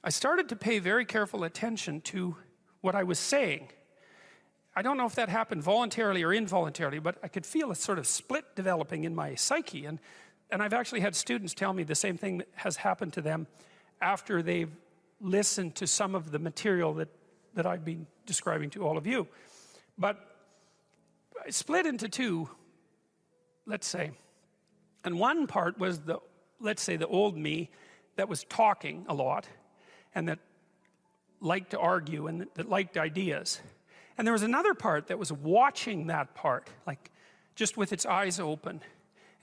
I started to pay very careful attention to what I was saying. I don't know if that happened voluntarily or involuntarily, but I could feel a sort of split developing in my psyche. And I've actually had students tell me the same thing that has happened to them after they've listened to some of the material that I've been describing to all of you. But I split into two, let's say. And one part was let's say the old me that was talking a lot and that liked to argue and that liked ideas. And there was another part that was watching that part, like just with its eyes open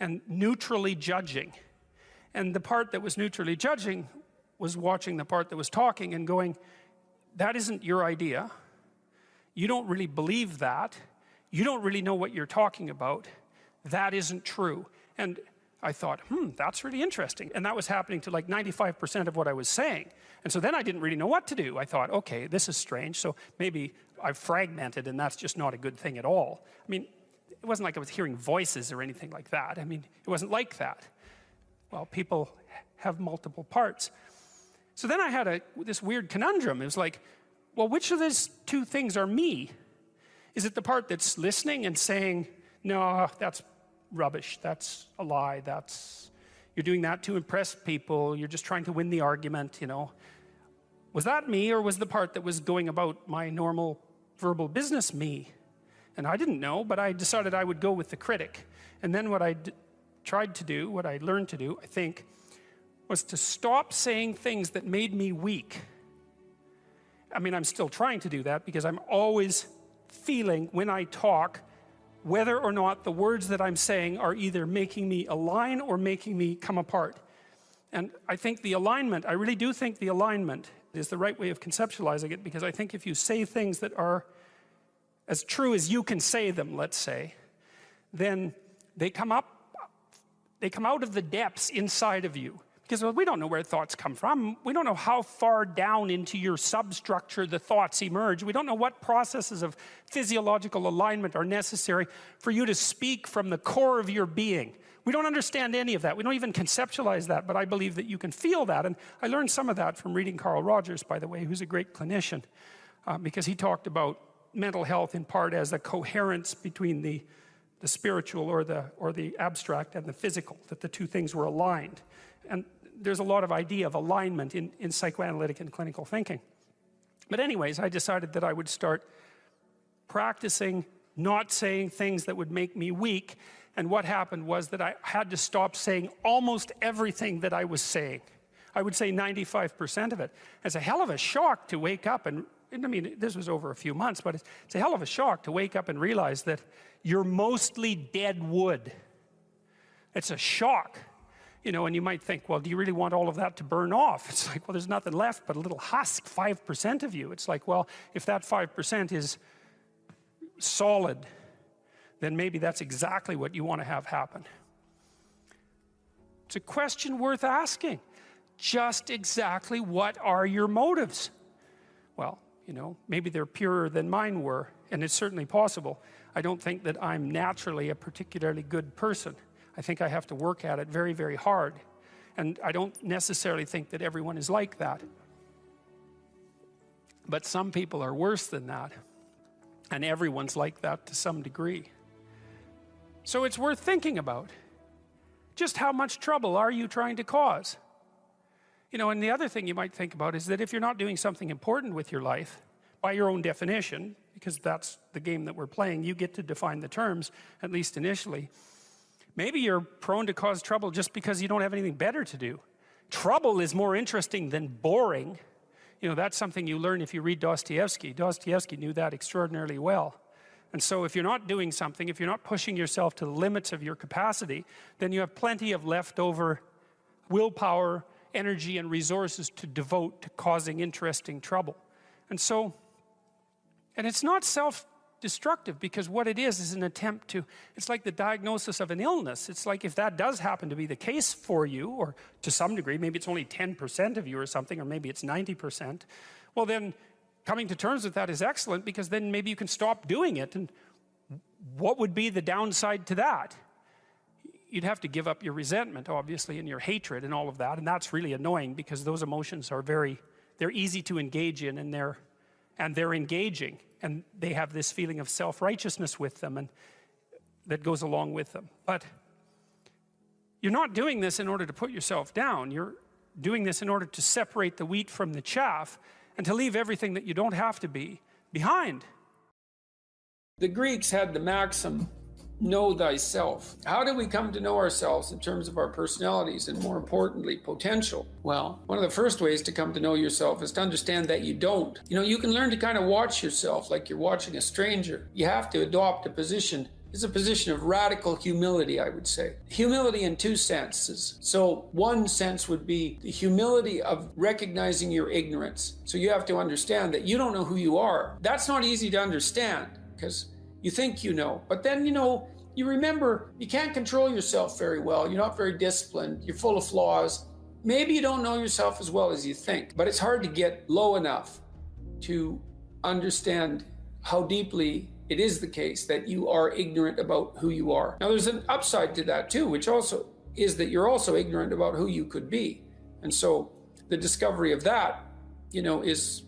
and neutrally judging. And the part that was neutrally judging was watching the part that was talking and going, that isn't your idea. You don't really believe that. You don't really know what you're talking about. That isn't true. And I thought, that's really interesting. And that was happening to like 95% of what I was saying. And so then I didn't really know what to do. I thought, okay, this is strange. So maybe I've fragmented and that's just not a good thing at all. I mean, it wasn't like I was hearing voices or anything like that. I mean, it wasn't like that. Well, people have multiple parts. So then I had this weird conundrum. It was like, well, which of these two things are me? Is it the part that's listening and saying, no, that's rubbish, that's a lie, you're doing that to impress people, you're just trying to win the argument, you know? Was that me, or was the part that was going about my normal verbal business me? And I didn't know, but I decided I would go with the critic. And then what I tried to do, what I learned to do, I think, was to stop saying things that made me weak. I mean, I'm still trying to do that because I'm always feeling when I talk whether or not the words that I'm saying are either making me align or making me come apart. And I think the alignment, I really do think the alignment is the right way of conceptualizing it, because I think if you say things that are as true as you can say them, let's say, then they come out of the depths inside of you. Because we don't know where thoughts come from. We don't know how far down into your substructure the thoughts emerge. We don't know what processes of physiological alignment are necessary for you to speak from the core of your being. We don't understand any of that. We don't even conceptualize that, but I believe that you can feel that. And I learned some of that from reading Carl Rogers, by the way, who's a great clinician, because he talked about mental health in part as a coherence between the spiritual or the abstract and the physical, that the two things were aligned. And there's a lot of idea of alignment in psychoanalytic and clinical thinking. But anyways, I decided that I would start practicing not saying things that would make me weak. And what happened was that I had to stop saying almost everything that I was saying. I would say 95% of it. It's a hell of a shock to wake up and I mean, this was over a few months, but it's a hell of a shock to wake up and realize that you're mostly dead wood. It's a shock. You know, and you might think, well, do you really want all of that to burn off? It's like, well, there's nothing left but a little husk, 5% of you. It's like, well, if that 5% is solid, then maybe that's exactly what you want to have happen. It's a question worth asking. Just exactly what are your motives? Well, you know, maybe they're purer than mine were, and it's certainly possible. I don't think that I'm naturally a particularly good person. I think I have to work at it very, very hard. And I don't necessarily think that everyone is like that. But some people are worse than that. And everyone's like that to some degree. So it's worth thinking about. Just how much trouble are you trying to cause? You know, and the other thing you might think about is that if you're not doing something important with your life, by your own definition, because that's the game that we're playing, you get to define the terms, at least initially. Maybe you're prone to cause trouble just because you don't have anything better to do. Trouble is more interesting than boring. You know, that's something you learn if you read Dostoevsky. Dostoevsky knew that extraordinarily well. And so if you're not doing something, if you're not pushing yourself to the limits of your capacity, then you have plenty of leftover willpower, energy, and resources to devote to causing interesting trouble. And it's not self-destructive, because what it is an attempt to, it's like the diagnosis of an illness. It's like if that does happen to be the case for you, or to some degree, maybe it's only 10% of you or something, or maybe it's 90%, well then coming to terms with that is excellent, because then maybe you can stop doing it. And what would be the downside to that? You'd have to give up your resentment, obviously, and your hatred and all of that, and that's really annoying, because those emotions are very they're easy to engage in, and they're engaging, and they have this feeling of self-righteousness with them, and that goes along with them. But you're not doing this in order to put yourself down. You're doing this in order to separate the wheat from the chaff, and to leave everything that you don't have to be behind. The Greeks had the maxim, know thyself. How do we come to know ourselves in terms of our personalities and, more importantly, potential? Well, one of the first ways to come to know yourself is to understand that you don't. You can learn to kind of watch yourself like you're watching a stranger. You have to adopt a position. It's a position of radical humility, I would say. Humility in two senses. So one sense would be the humility of recognizing your ignorance. So you have to understand that you don't know who you are. That's not easy to understand, because you think you know, but then you remember you can't control yourself very well. You're not very disciplined. You're full of flaws. Maybe you don't know yourself as well as you think, but it's hard to get low enough to understand how deeply it is the case that you are ignorant about who you are. Now, there's an upside to that too, which also is that you're also ignorant about who you could be. And so the discovery of that, is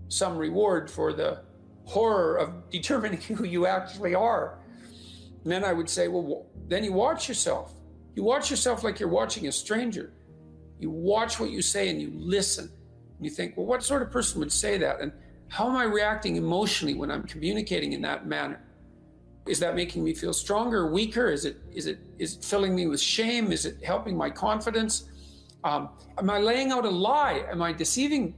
some reward for the horror of determining who you actually are. And then I would say, well, then you watch yourself. You watch yourself like you're watching a stranger. You watch what you say and you listen. And you think, well, what sort of person would say that? And how am I reacting emotionally when I'm communicating in that manner? Is that making me feel stronger, weaker? Is it filling me with shame? Is it helping my confidence? Am I laying out a lie? Am I deceiving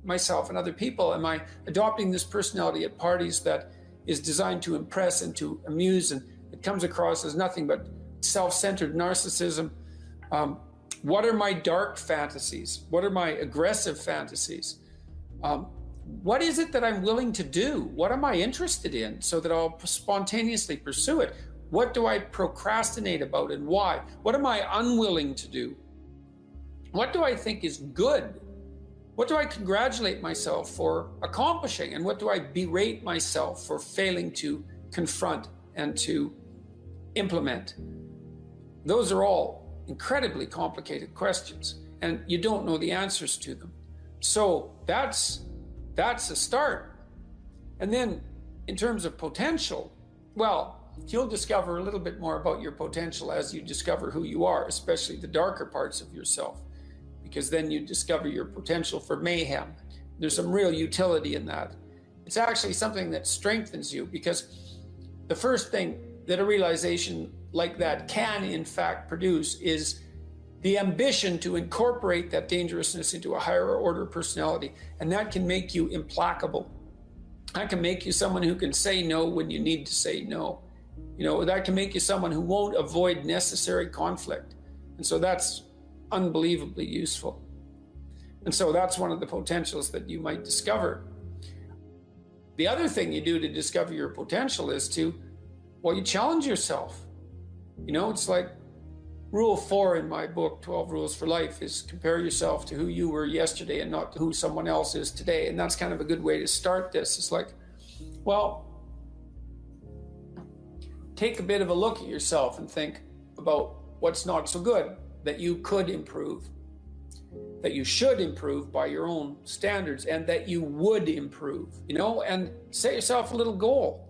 myself and other people? Am I adopting this personality at parties that is designed to impress and to amuse, and it comes across as nothing but self-centered narcissism? What are my dark fantasies? What are my aggressive fantasies? What is it that I'm willing to do? What am I interested in so that I'll spontaneously pursue it? What do I procrastinate about and why? What am I unwilling to do? What do I think is good? What do I congratulate myself for accomplishing? And what do I berate myself for failing to confront and to implement? Those are all incredibly complicated questions, and you don't know the answers to them. So that's a start. And then in terms of potential, well, you'll discover a little bit more about your potential as you discover who you are, especially the darker parts of yourself, because then you discover your potential for mayhem. There's some real utility in that. It's actually something that strengthens you, because the first thing that a realization like that can in fact produce is the ambition to incorporate that dangerousness into a higher order personality. And that can make you implacable. That can make you someone who can say no when you need to say no. That can make you someone who won't avoid necessary conflict. And so that's unbelievably useful. And so that's one of the potentials that you might discover. The other thing you do to discover your potential is you challenge yourself. It's like Rule 4 in my book, 12 Rules for Life, is compare yourself to who you were yesterday and not to who someone else is today. And that's kind of a good way to start this. It's like, well, take a bit of a look at yourself and think about what's not so good that you could improve, that you should improve by your own standards, and that you would improve, and set yourself a little goal.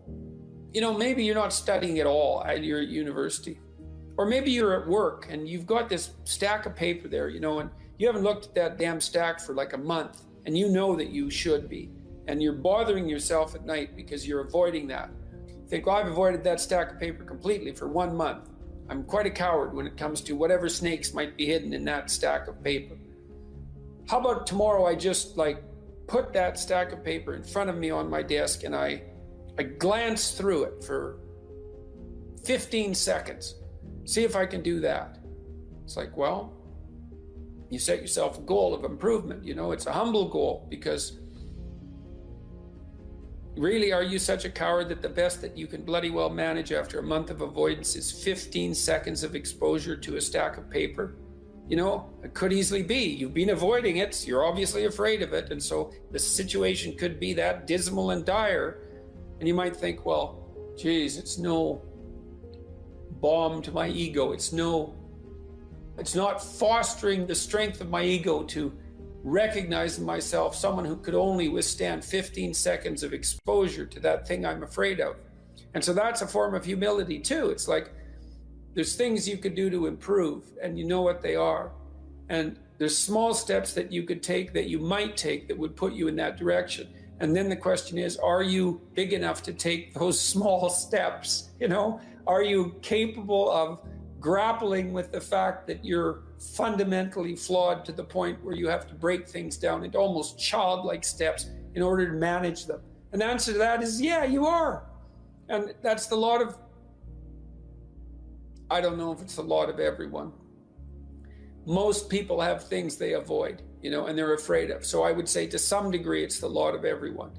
Maybe you're not studying at all at your university, or maybe you're at work and you've got this stack of paper there, and you haven't looked at that damn stack for like a month, and you know that you should be, and you're bothering yourself at night because you're avoiding that. You think, well, I've avoided that stack of paper completely for 1 month. I'm quite a coward when it comes to whatever snakes might be hidden in that stack of paper. How about tomorrow I just put that stack of paper in front of me on my desk, and I glance through it for 15 seconds. See if I can do that. It's like, well, you set yourself a goal of improvement. It's a humble goal, because really, are you such a coward that the best that you can bloody well manage after a month of avoidance is 15 seconds of exposure to a stack of paper? It could easily be. You've been avoiding it. You're obviously afraid of it. And so the situation could be that dismal and dire. And you might think, well, geez, it's no balm to my ego. It's not fostering the strength of my ego to recognize in myself someone who could only withstand 15 seconds of exposure to that thing I'm afraid of. And so that's a form of humility too. It's like there's things you could do to improve, and you know what they are. And there's small steps that you could take, that you might take, that would put you in that direction. And then the question is, are you big enough to take those small steps? You know, are you capable of grappling with the fact that you're fundamentally flawed to the point where you have to break things down into almost childlike steps in order to manage them? And the answer to that is, yeah, you are. And that's the lot of, I don't know if it's the lot of everyone. Most people have things they avoid, you know, and they're afraid of. So I would say to some degree, it's the lot of everyone.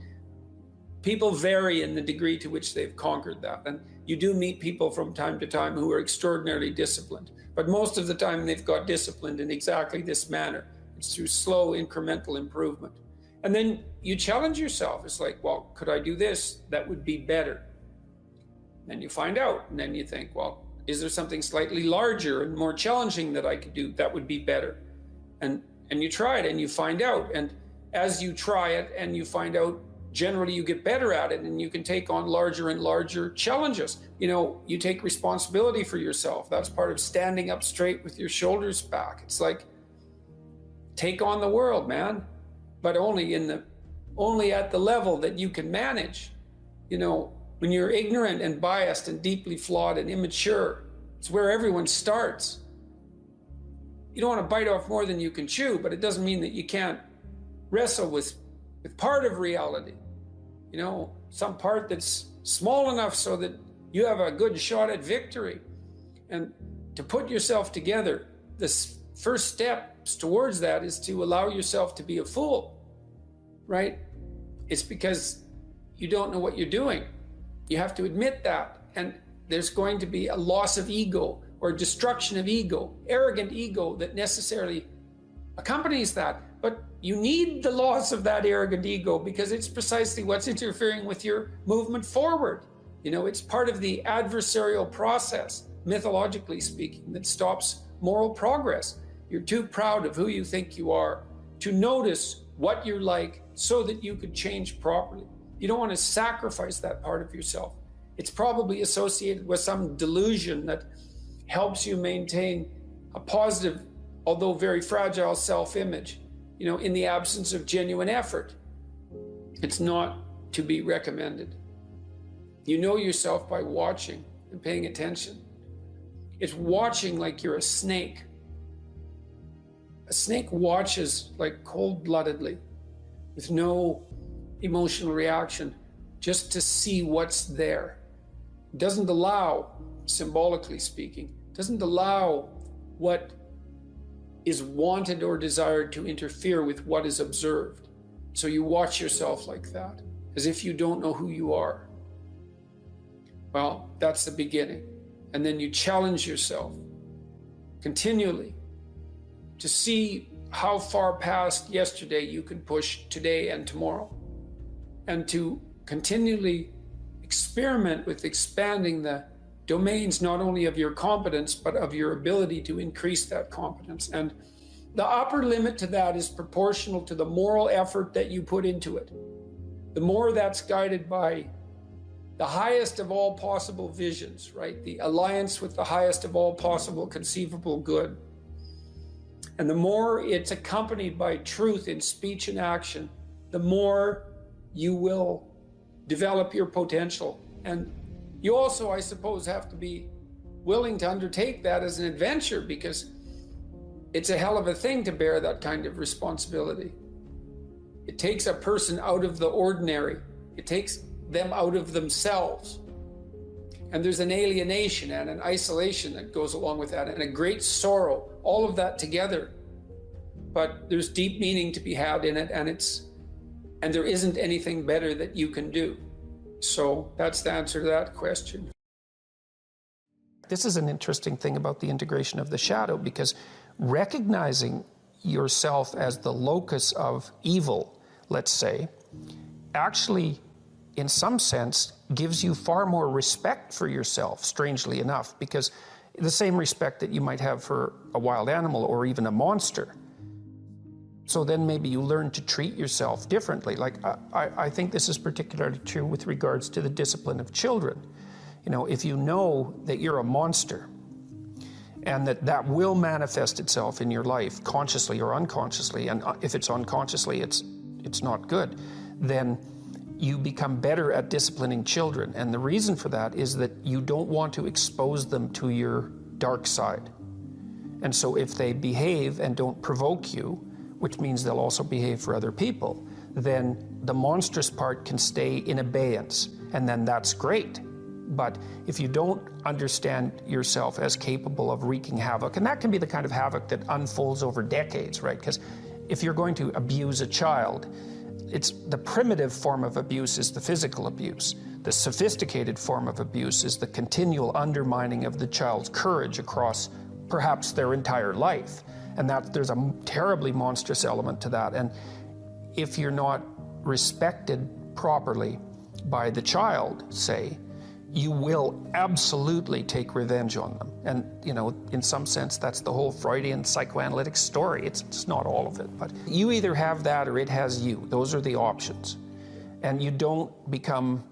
People vary in the degree to which they've conquered that. And you do meet people from time to time who are extraordinarily disciplined, but most of the time they've got disciplined in exactly this manner. It's through slow incremental improvement. And then you challenge yourself. It's like, well, could I do this? That would be better. Then you find out, and then you think, well, is there something slightly larger and more challenging that I could do that would be better? And you try it and you find out. And as you try it and you find out, generally you get better at it, and you can take on larger and larger challenges. You know, you take responsibility for yourself. That's part of standing up straight with your shoulders back. It's like, take on the world, man, but only at the level that you can manage. You know, when you're ignorant and biased and deeply flawed and immature, it's where everyone starts. You don't want to bite off more than you can chew, but it doesn't mean that you can't wrestle with part of reality. You know, some part that's small enough so that you have a good shot at victory. And to put yourself together, the first steps towards that is to allow yourself to be a fool, right? It's because you don't know what you're doing. You have to admit that. And there's going to be a loss of ego or destruction of ego, arrogant ego that necessarily accompanies that. But you need the loss of that arrogant ego, because it's precisely what's interfering with your movement forward. You know, it's part of the adversarial process, mythologically speaking, that stops moral progress. You're too proud of who you think you are to notice what you're like so that you could change properly. You don't want to sacrifice that part of yourself. It's probably associated with some delusion that helps you maintain a positive, although very fragile self-image, you know, in the absence of genuine effort. It's not to be recommended. You know yourself by watching and paying attention. It's watching like you're a snake. A snake watches like cold-bloodedly, with no emotional reaction, just to see what's there. It doesn't allow, symbolically speaking, doesn't allow what is wanted or desired to interfere with what is observed. So you watch yourself like that, as if you don't know who you are. Well, that's the beginning. And then you challenge yourself continually to see how far past yesterday you can push today and tomorrow, and to continually experiment with expanding the domains not only of your competence, but of your ability to increase that competence. And the upper limit to that is proportional to the moral effort that you put into it. The more that's guided by the highest of all possible visions, right? The alliance with the highest of all possible conceivable good. And the more it's accompanied by truth in speech and action, the more you will develop your potential. And you also, I suppose, have to be willing to undertake that as an adventure, because it's a hell of a thing to bear that kind of responsibility. It takes a person out of the ordinary. It takes them out of themselves. And there's an alienation and an isolation that goes along with that, and a great sorrow, all of that together. But there's deep meaning to be had in it, and there isn't anything better that you can do. So that's the answer to that question. This is an interesting thing about the integration of the shadow, because recognizing yourself as the locus of evil, let's say, actually, in some sense, gives you far more respect for yourself, strangely enough, because the same respect that you might have for a wild animal or even a monster. So then maybe you learn to treat yourself differently. Like I think this is particularly true with regards to the discipline of children. You know, if you know that you're a monster and that will manifest itself in your life consciously or unconsciously, and if it's unconsciously, it's not good, then you become better at disciplining children. And the reason for that is that you don't want to expose them to your dark side. And so if they behave and don't provoke you, which means they'll also behave for other people, then the monstrous part can stay in abeyance, and then that's great. But if you don't understand yourself as capable of wreaking havoc, and that can be the kind of havoc that unfolds over decades, right? Because if you're going to abuse a child, it's the primitive form of abuse is the physical abuse. The sophisticated form of abuse is the continual undermining of the child's courage across perhaps their entire life. And that there's a terribly monstrous element to that. And if you're not respected properly by the child, say, you will absolutely take revenge on them. And, you know, in some sense, that's the whole Freudian psychoanalytic story. It's not all of it, but you either have that or it has you. Those are the options. And you don't become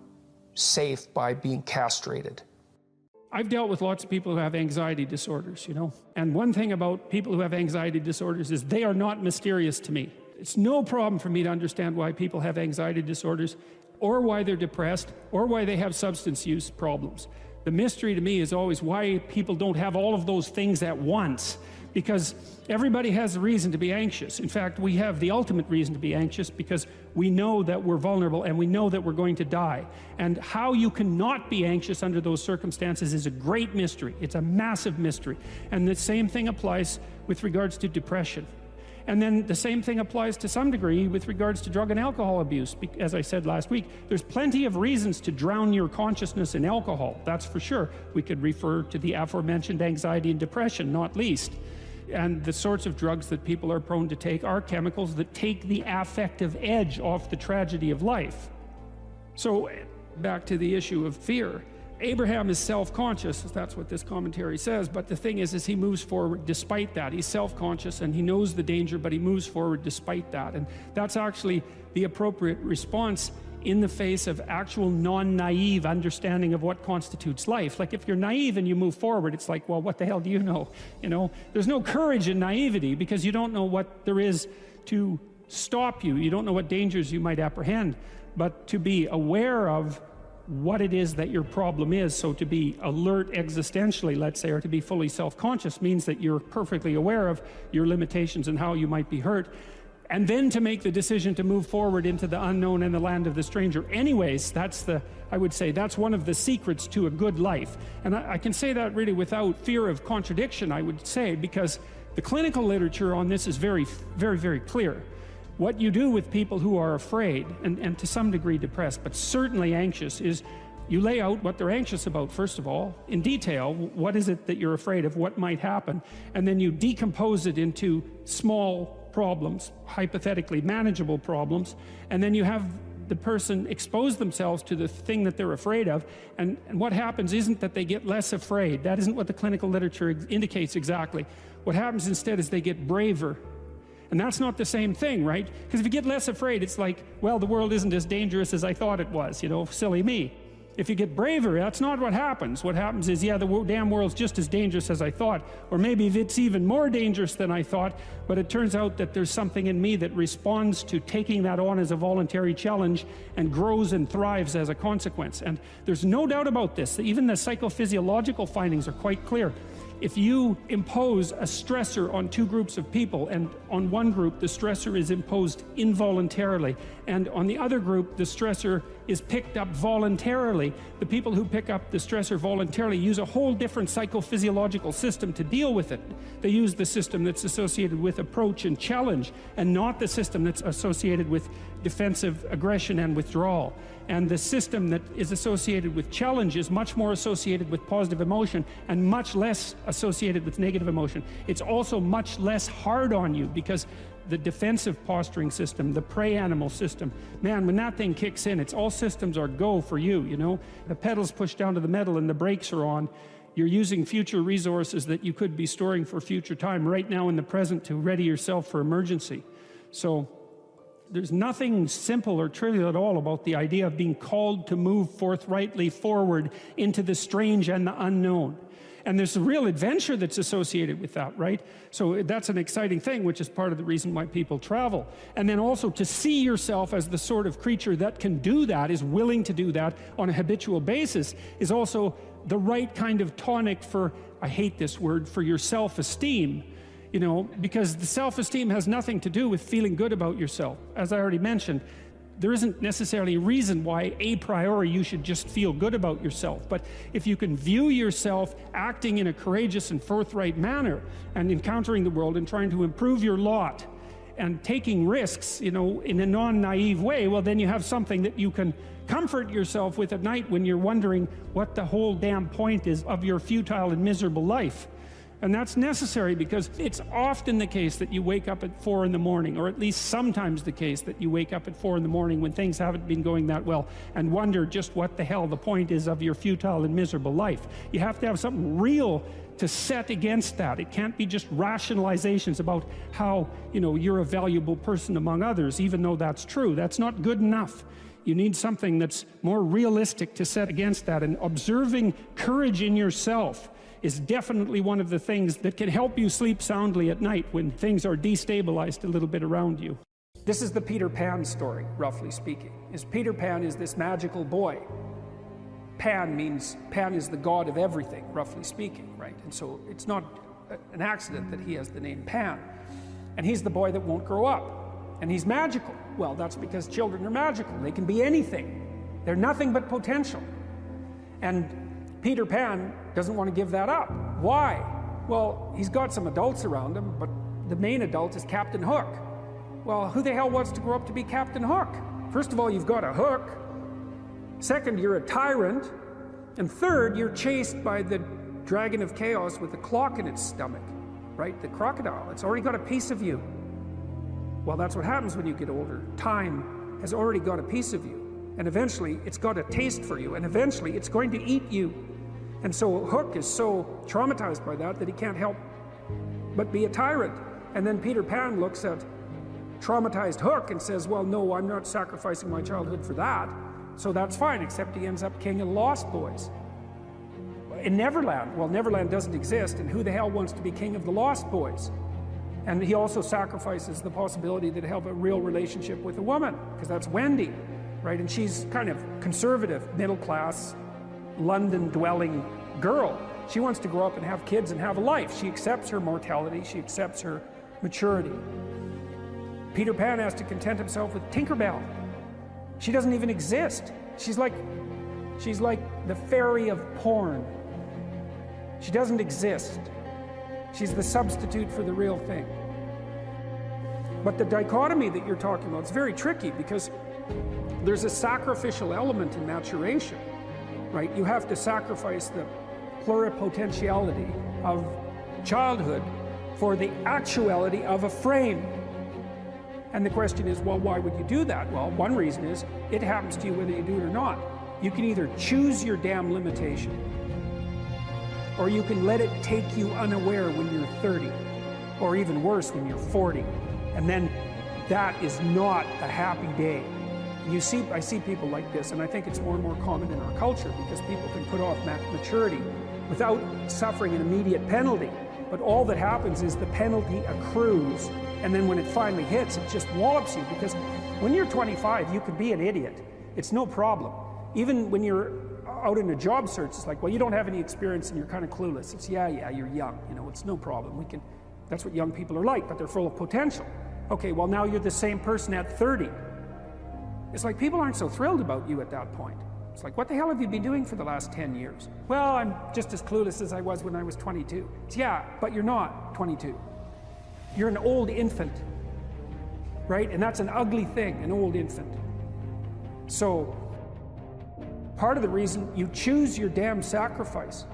safe by being castrated. I've dealt with lots of people who have anxiety disorders, you know. And one thing about people who have anxiety disorders is they are not mysterious to me. It's no problem for me to understand why people have anxiety disorders, or why they're depressed, or why they have substance use problems. The mystery to me is always why people don't have all of those things at once, because everybody has a reason to be anxious. In fact, we have the ultimate reason to be anxious because we know that we're vulnerable and we know that we're going to die. And how you cannot be anxious under those circumstances is a great mystery. It's a massive mystery. And the same thing applies with regards to depression. And then the same thing applies to some degree with regards to drug and alcohol abuse. As I said last week, there's plenty of reasons to drown your consciousness in alcohol, that's for sure. We could refer to the aforementioned anxiety and depression, not least. And the sorts of drugs that people are prone to take are chemicals that take the affective edge off the tragedy of life. So back to the issue of fear. Abraham is self-conscious, that's what this commentary says, but the thing is he moves forward despite that. He's self-conscious and he knows the danger, but he moves forward despite that. And that's actually the appropriate response in the face of actual non-naive understanding of what constitutes life. Like if you're naive and you move forward, it's like, well, what the hell do you know? You know, there's no courage in naivety because you don't know what there is to stop you. You don't know what dangers you might apprehend, but to be aware of what it is that your problem is. So to be alert existentially, let's say, or to be fully self-conscious means that you're perfectly aware of your limitations and how you might be hurt. And then to make the decision to move forward into the unknown and the land of the stranger. Anyways, I would say that's one of the secrets to a good life. And I can say that really without fear of contradiction, I would say, because the clinical literature on this is very, very, very clear. What you do with people who are afraid, and to some degree depressed, but certainly anxious, is you lay out what they're anxious about, first of all, in detail. What is it that you're afraid of? What might happen? And then you decompose it into small problems, hypothetically manageable problems, and then you have the person expose themselves to the thing that they're afraid of, and what happens isn't that they get less afraid. That isn't what the clinical literature indicates exactly. What happens instead is they get braver. And that's not the same thing, right? Because if you get less afraid, it's like, well, the world isn't as dangerous as I thought it was, you know, silly me. If you get braver, that's not what happens. What happens is, yeah, the damn world's just as dangerous as I thought, or maybe it's even more dangerous than I thought, but it turns out that there's something in me that responds to taking that on as a voluntary challenge and grows and thrives as a consequence. And there's no doubt about this. Even the psychophysiological findings are quite clear. If you impose a stressor on two groups of people, and on one group the stressor is imposed involuntarily, and on the other group the stressor is picked up voluntarily, the people who pick up the stressor voluntarily use a whole different psychophysiological system to deal with it. They use the system that's associated with approach and challenge, and not the system that's associated with defensive aggression and withdrawal. And the system that is associated with challenge is much more associated with positive emotion and much less associated with negative emotion. It's also much less hard on you because the defensive posturing system, the prey animal system, man, when that thing kicks in, it's all systems are go for you, you know? The pedal's pushed down to the metal and the brakes are on. You're using future resources that you could be storing for future time right now in the present to ready yourself for emergency. So there's nothing simple or trivial at all about the idea of being called to move forthrightly forward into the strange and the unknown. And there's a real adventure that's associated with that, right? So that's an exciting thing, which is part of the reason why people travel. And then also to see yourself as the sort of creature that can do that, is willing to do that on a habitual basis, is also the right kind of tonic for, I hate this word, for your self-esteem. You know, because the self-esteem has nothing to do with feeling good about yourself. As I already mentioned, there isn't necessarily a reason why a priori you should just feel good about yourself. But if you can view yourself acting in a courageous and forthright manner and encountering the world and trying to improve your lot and taking risks, you know, in a non-naive way, well, then you have something that you can comfort yourself with at night when you're wondering what the whole damn point is of your futile and miserable life. And that's necessary, because it's often the case that you wake up at 4 in the morning, or at least sometimes the case that you wake up at 4 in the morning when things haven't been going that well, and wonder just what the hell the point is of your futile and miserable life. You have to have something real to set against that. It can't be just rationalizations about how, you know, you're a valuable person among others, even though that's true. That's not good enough. You need something that's more realistic to set against that. And observing courage in yourself is definitely one of the things that can help you sleep soundly at night when things are destabilized a little bit around you. This is the Peter Pan story, roughly speaking. Peter Pan is this magical boy. Pan is the god of everything, roughly speaking, right? And so it's not an accident that he has the name Pan. And he's the boy that won't grow up. And he's magical. Well, that's because children are magical. They can be anything. They're nothing but potential. And Peter Pan doesn't want to give that up. Why? Well, he's got some adults around him, but the main adult is Captain Hook. Well, who the hell wants to grow up to be Captain Hook? First of all, you've got a hook. Second, you're a tyrant. And third, you're chased by the dragon of chaos with a clock in its stomach, right? The crocodile. It's already got a piece of you. Well, that's what happens when you get older. Time has already got a piece of you. And eventually, it's got a taste for you. And eventually, it's going to eat you. And so Hook is so traumatized by that he can't help but be a tyrant. And then Peter Pan looks at traumatized Hook and says, well, no, I'm not sacrificing my childhood for that. So that's fine, except he ends up king of the Lost Boys. In Neverland, well, Neverland doesn't exist, and who the hell wants to be king of the Lost Boys? And he also sacrifices the possibility that he'll have a real relationship with a woman, because that's Wendy, right? And she's kind of conservative, middle-class, London-dwelling girl. She wants to grow up and have kids and have a life. She accepts her mortality. She accepts her maturity. Peter Pan has to content himself with Tinkerbell. She doesn't even exist. She's like the fairy of porn. She doesn't exist. She's the substitute for the real thing. But the dichotomy that you're talking about is very tricky, because there's a sacrificial element in maturation, right? You have to sacrifice the pluripotentiality of childhood for the actuality of a frame. And the question is, well, why would you do that? Well, one reason is it happens to you whether you do it or not. You can either choose your damn limitation, or you can let it take you unaware when you're 30, or even worse, when you're 40. And then that is not a happy day. I see people like this, and I think it's more and more common in our culture, because people can put off maturity without suffering an immediate penalty. But all that happens is the penalty accrues, and then when it finally hits, it just wallops you. Because when you're 25, you could be an idiot. It's no problem. Even when you're out in a job search, it's like, well, you don't have any experience and you're kind of clueless. It's, yeah, you're young. You know, it's no problem. That's what young people are like, but they're full of potential. Okay, well, now you're the same person at 30. It's like people aren't so thrilled about you at that point. It's like, what the hell have you been doing for the last 10 years? Well, I'm just as clueless as I was when I was 22. It's, yeah, but you're not 22. You're an old infant, right? And that's an ugly thing, an old infant. So part of the reason you choose your damn sacrifice,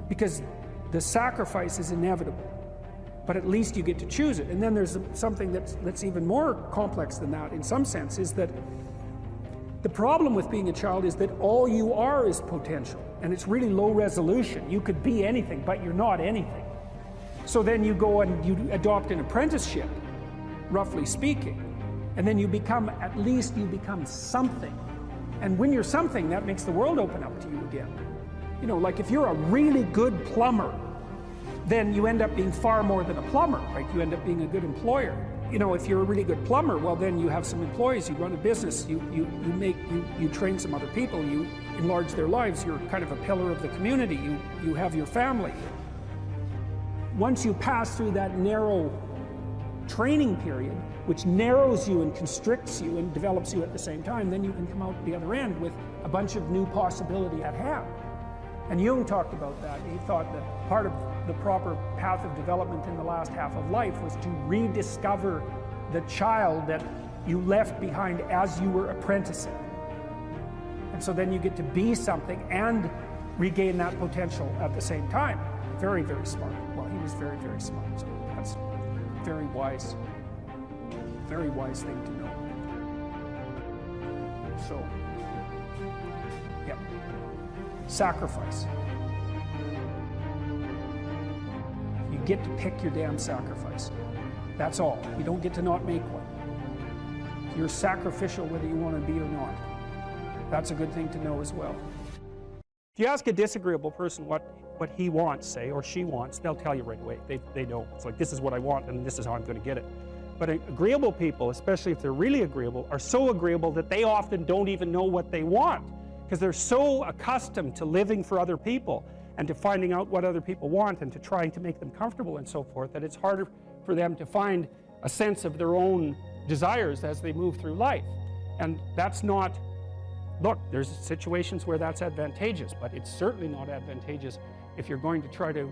because the sacrifice is inevitable, but at least you get to choose it. And then there's something that's even more complex than that in some sense, is that the problem with being a child is that all you are is potential, and it's really low resolution. You could be anything, but you're not anything. So then you go and you adopt an apprenticeship, roughly speaking. And then you become, at least you become something. And when you're something, that makes the world open up to you again. You know, like if you're a really good plumber, then you end up being far more than a plumber, right? You end up being a good employer. You know, if you're a really good plumber, well, then you have some employees, you run a business, you train some other people, you enlarge their lives, you're kind of a pillar of the community, you have your family. Once you pass through that narrow training period, which narrows you and constricts you and develops you at the same time, then you can come out the other end with a bunch of new possibility at hand. And Jung talked about that. He thought that part of the proper path of development in the last half of life was to rediscover the child that you left behind as you were apprenticing. And so then you get to be something and regain that potential at the same time. Very, very smart. Well, he was very, very smart. So that's a very wise thing to know. So, yeah. Sacrifice. You get to pick your damn sacrifice. That's all. You don't get to not make one. You're sacrificial whether you want to be or not. That's a good thing to know as well. If you ask a disagreeable person what he wants, say, or she wants, they'll tell you right away. They know. It's like, this is what I want and this is how I'm going to get it. But agreeable people, especially if they're really agreeable, are so agreeable that they often don't even know what they want, because they're so accustomed to living for other people and to finding out what other people want and to trying to make them comfortable and so forth, that it's harder for them to find a sense of their own desires as they move through life. And that's not, look, there's situations where that's advantageous, but it's certainly not advantageous if you're going to try to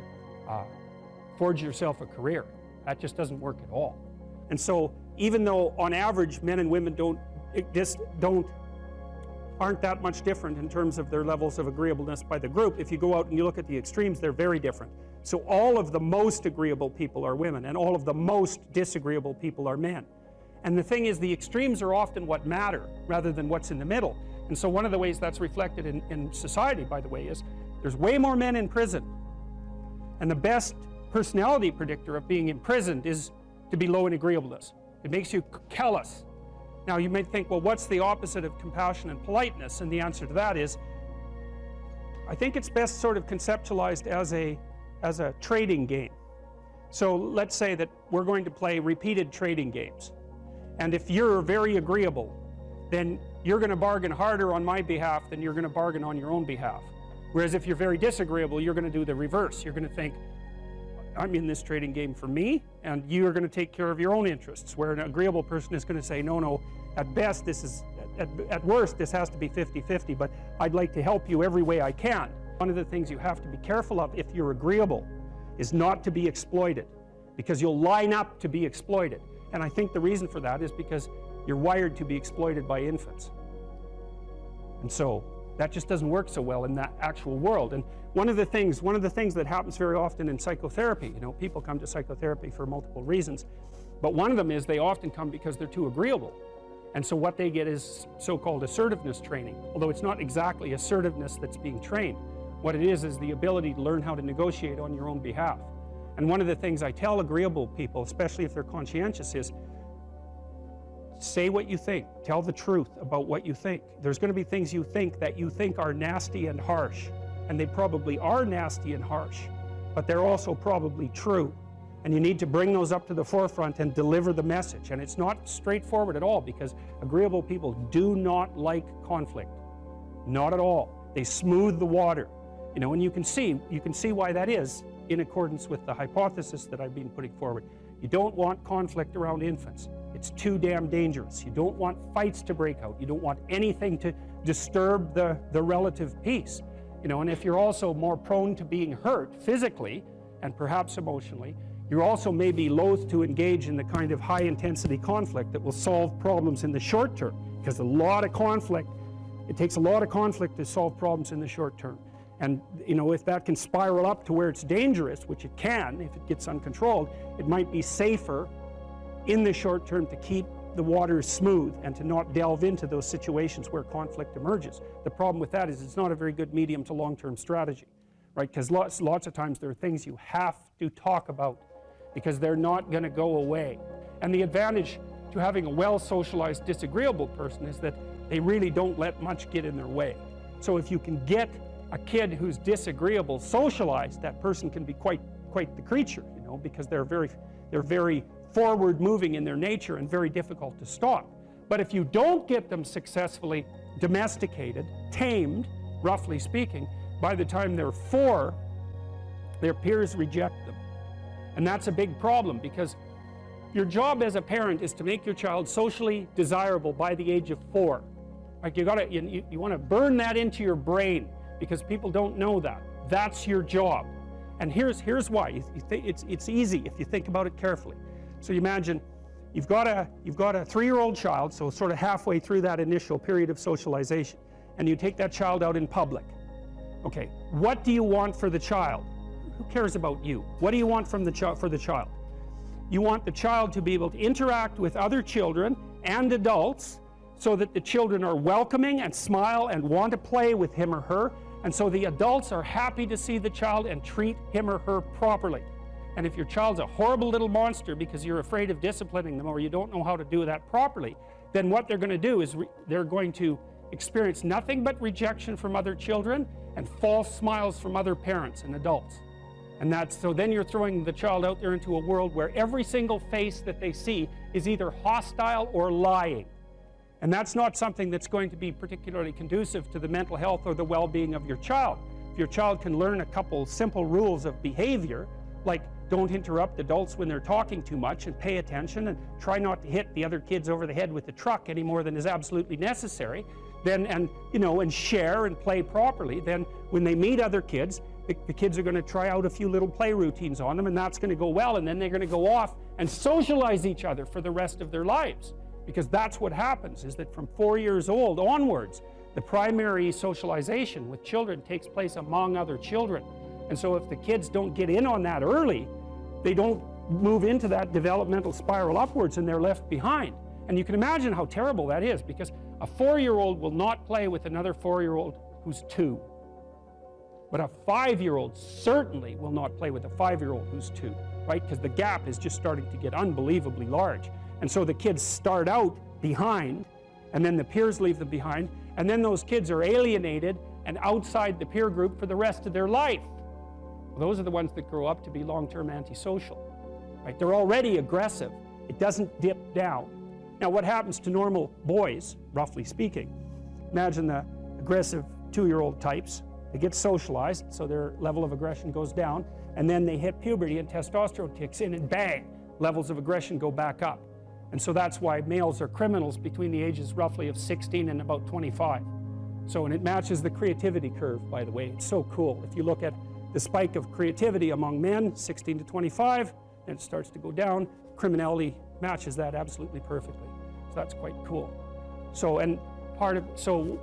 forge yourself a career. That just doesn't work at all. And so even though on average men and women aren't that much different in terms of their levels of agreeableness by the group, if you go out and you look at the extremes, they're very different. So all of the most agreeable people are women and all of the most disagreeable people are men. And the thing is, the extremes are often what matter rather than what's in the middle. And so one of the ways that's reflected in society, by the way, is there's way more men in prison. And the best personality predictor of being imprisoned is to be low in agreeableness. It makes you callous. Now you might think, well, what's the opposite of compassion and politeness? And the answer to that is, I think it's best sort of conceptualized as a trading game. So let's say that we're going to play repeated trading games. And if you're very agreeable, then you're going to bargain harder on my behalf than you're going to bargain on your own behalf. Whereas if you're very disagreeable, you're going to do the reverse. You're going to think, I'm in this trading game for me, and you're going to take care of your own interests. Where an agreeable person is going to say, no, at best this is, at worst this has to be 50-50, but I'd like to help you every way I can. One of the things you have to be careful of if you're agreeable is not to be exploited, because you'll line up to be exploited. And I think the reason for that is because you're wired to be exploited by infants. And so that just doesn't work so well in that actual world. And one of the things that happens very often in psychotherapy, you know, people come to psychotherapy for multiple reasons, but one of them is they often come because they're too agreeable. And so what they get is so-called assertiveness training, although it's not exactly assertiveness that's being trained. What it is the ability to learn how to negotiate on your own behalf. And one of the things I tell agreeable people, especially if they're conscientious, is say what you think. Tell the truth about what you think. There's going to be things you think that you think are nasty and harsh. And they probably are nasty and harsh, but they're also probably true. And you need to bring those up to the forefront and deliver the message. And it's not straightforward at all, because agreeable people do not like conflict. Not at all. They smooth the water. You know, and you can see why that is in accordance with the hypothesis that I've been putting forward. You don't want conflict around infants. It's too damn dangerous. You don't want fights to break out. You don't want anything to disturb the relative peace. You know, and if you're also more prone to being hurt physically and perhaps emotionally, you're also maybe loath to engage in the kind of high-intensity conflict that will solve problems in the short term, because it takes a lot of conflict to solve problems in the short term. And you know, if that can spiral up to where it's dangerous, which it can if it gets uncontrolled, it might be safer in the short term to keep the water smooth and to not delve into those situations where conflict emerges. The problem with that is it's not a very good medium to long-term strategy, right? Because lots of times there are things you have to talk about because they're not going to go away. And the advantage to having a well-socialized disagreeable person is that they really don't let much get in their way. So if you can get a kid who's disagreeable socialized, that person can be quite the creature, you know, because they're very forward moving in their nature and very difficult to stop. But if you don't get them successfully domesticated, tamed, roughly speaking, by the time they're 4, their peers reject them. And that's a big problem, because your job as a parent is to make your child socially desirable by the age of 4. Like you want to burn that into your brain, because people don't know that. That's your job. And here's why. It's easy if you think about it carefully. So you imagine you've got a 3-year-old child, so sort of halfway through that initial period of socialization, and you take that child out in public. Okay, what do you want for the child? Who cares about you? What do you want from for the child? You want the child to be able to interact with other children and adults so that the children are welcoming and smile and want to play with him or her, and so the adults are happy to see the child and treat him or her properly. And if your child's a horrible little monster because you're afraid of disciplining them or you don't know how to do that properly, then what they're going to do is they're going to experience nothing but rejection from other children and false smiles from other parents and adults. And so then you're throwing the child out there into a world where every single face that they see is either hostile or lying. And that's not something that's going to be particularly conducive to the mental health or the well-being of your child. If your child can learn a couple simple rules of behavior, like don't interrupt adults when they're talking too much, and pay attention, and try not to hit the other kids over the head with the truck any more than is absolutely necessary, and share and play properly, then when they meet other kids, the kids are going to try out a few little play routines on them, and that's going to go well, and then they're going to go off and socialize each other for the rest of their lives. Because that's what happens, is that from 4 years old onwards, the primary socialization with children takes place among other children. And so if the kids don't get in on that early, they don't move into that developmental spiral upwards, and they're left behind. And you can imagine how terrible that is, because a 4-year-old will not play with another 4-year-old who's 2. But a 5-year-old certainly will not play with a 5-year-old who's 2, right? Because the gap is just starting to get unbelievably large. And so the kids start out behind, and then the peers leave them behind, and then those kids are alienated and outside the peer group for the rest of their life. Well, those are the ones that grow up to be long-term antisocial, right? They're already aggressive. It doesn't dip down. Now, what happens to normal boys, roughly speaking? Imagine the aggressive 2-year-old types. They get socialized, so their level of aggression goes down, and then they hit puberty and testosterone kicks in, and bang, levels of aggression go back up. And so that's why males are criminals between the ages roughly of 16 and about 25. So, and it matches the creativity curve, by the way. It's so cool. If you look at the spike of creativity among men, 16 to 25, then it starts to go down. Criminality matches that absolutely perfectly. So that's quite cool. So, and so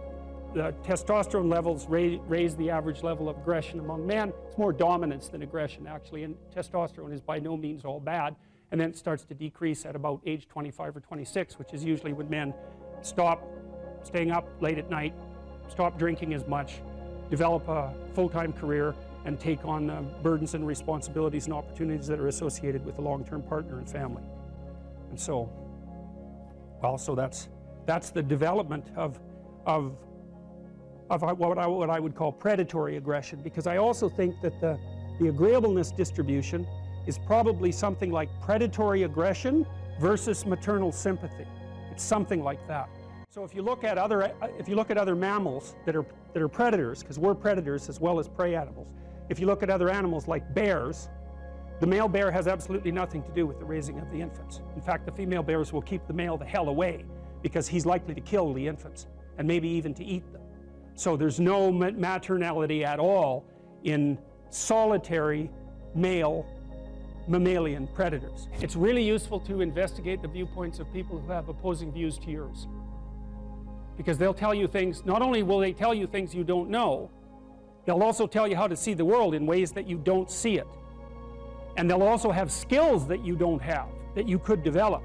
the testosterone levels raise the average level of aggression among men. It's more dominance than aggression, actually, and testosterone is by no means all bad. And then it starts to decrease at about age 25 or 26, which is usually when men stop staying up late at night, stop drinking as much, develop a full-time career, and take on the burdens and responsibilities and opportunities that are associated with a long-term partner and family. And so, well, so that's the development of what I would call predatory aggression, because I also think that the agreeableness distribution is probably something like predatory aggression versus maternal sympathy. It's something like that. So if you look at other mammals that are predators, because we're predators as well as prey animals, if you look at other animals like bears, the male bear has absolutely nothing to do with the raising of the infants. In fact, the female bears will keep the male the hell away because he's likely to kill the infants and maybe even to eat them. So there's no maternality at all in solitary male mammalian predators. It's really useful to investigate the viewpoints of people who have opposing views to yours, because they'll tell you things. Not only will they tell you things you don't know, they'll also tell you how to see the world in ways that you don't see it. And they'll also have skills that you don't have, that you could develop.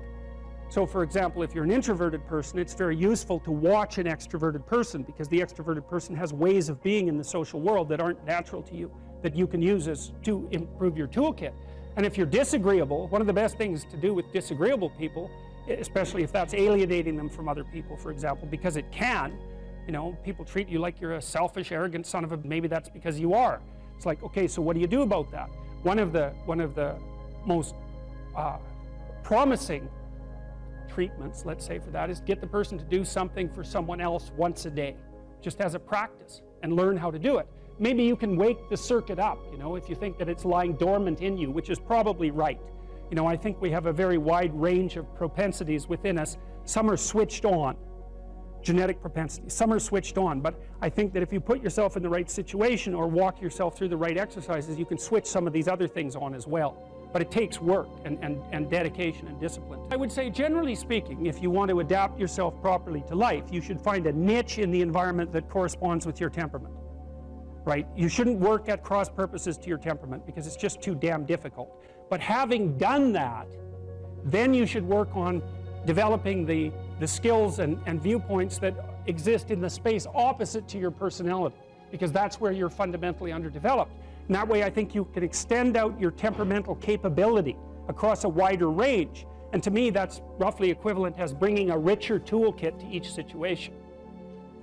So for example, if you're an introverted person, it's very useful to watch an extroverted person, because the extroverted person has ways of being in the social world that aren't natural to you, that you can use to improve your toolkit. And if you're disagreeable, one of the best things to do with disagreeable people, especially if that's alienating them from other people, for example, because it can, you know, people treat you like you're a selfish, arrogant son of a, maybe that's because you are. It's like, okay, so what do you do about that? One of the most promising treatments, let's say, for that is get the person to do something for someone else once a day, just as a practice, and learn how to do it. Maybe you can wake the circuit up, you know, if you think that it's lying dormant in you, which is probably right. You know, I think we have a very wide range of propensities within us. Some are switched on, genetic propensities. Some are switched on, but I think that if you put yourself in the right situation or walk yourself through the right exercises, you can switch some of these other things on as well. But it takes work and dedication and discipline. I would say, generally speaking, if you want to adapt yourself properly to life, you should find a niche in the environment that corresponds with your temperament. Right? You shouldn't work at cross purposes to your temperament because it's just too damn difficult. But having done that, then you should work on developing the skills and viewpoints that exist in the space opposite to your personality, because that's where you're fundamentally underdeveloped. And that way I think you can extend out your temperamental capability across a wider range. And to me, that's roughly equivalent as bringing a richer toolkit to each situation.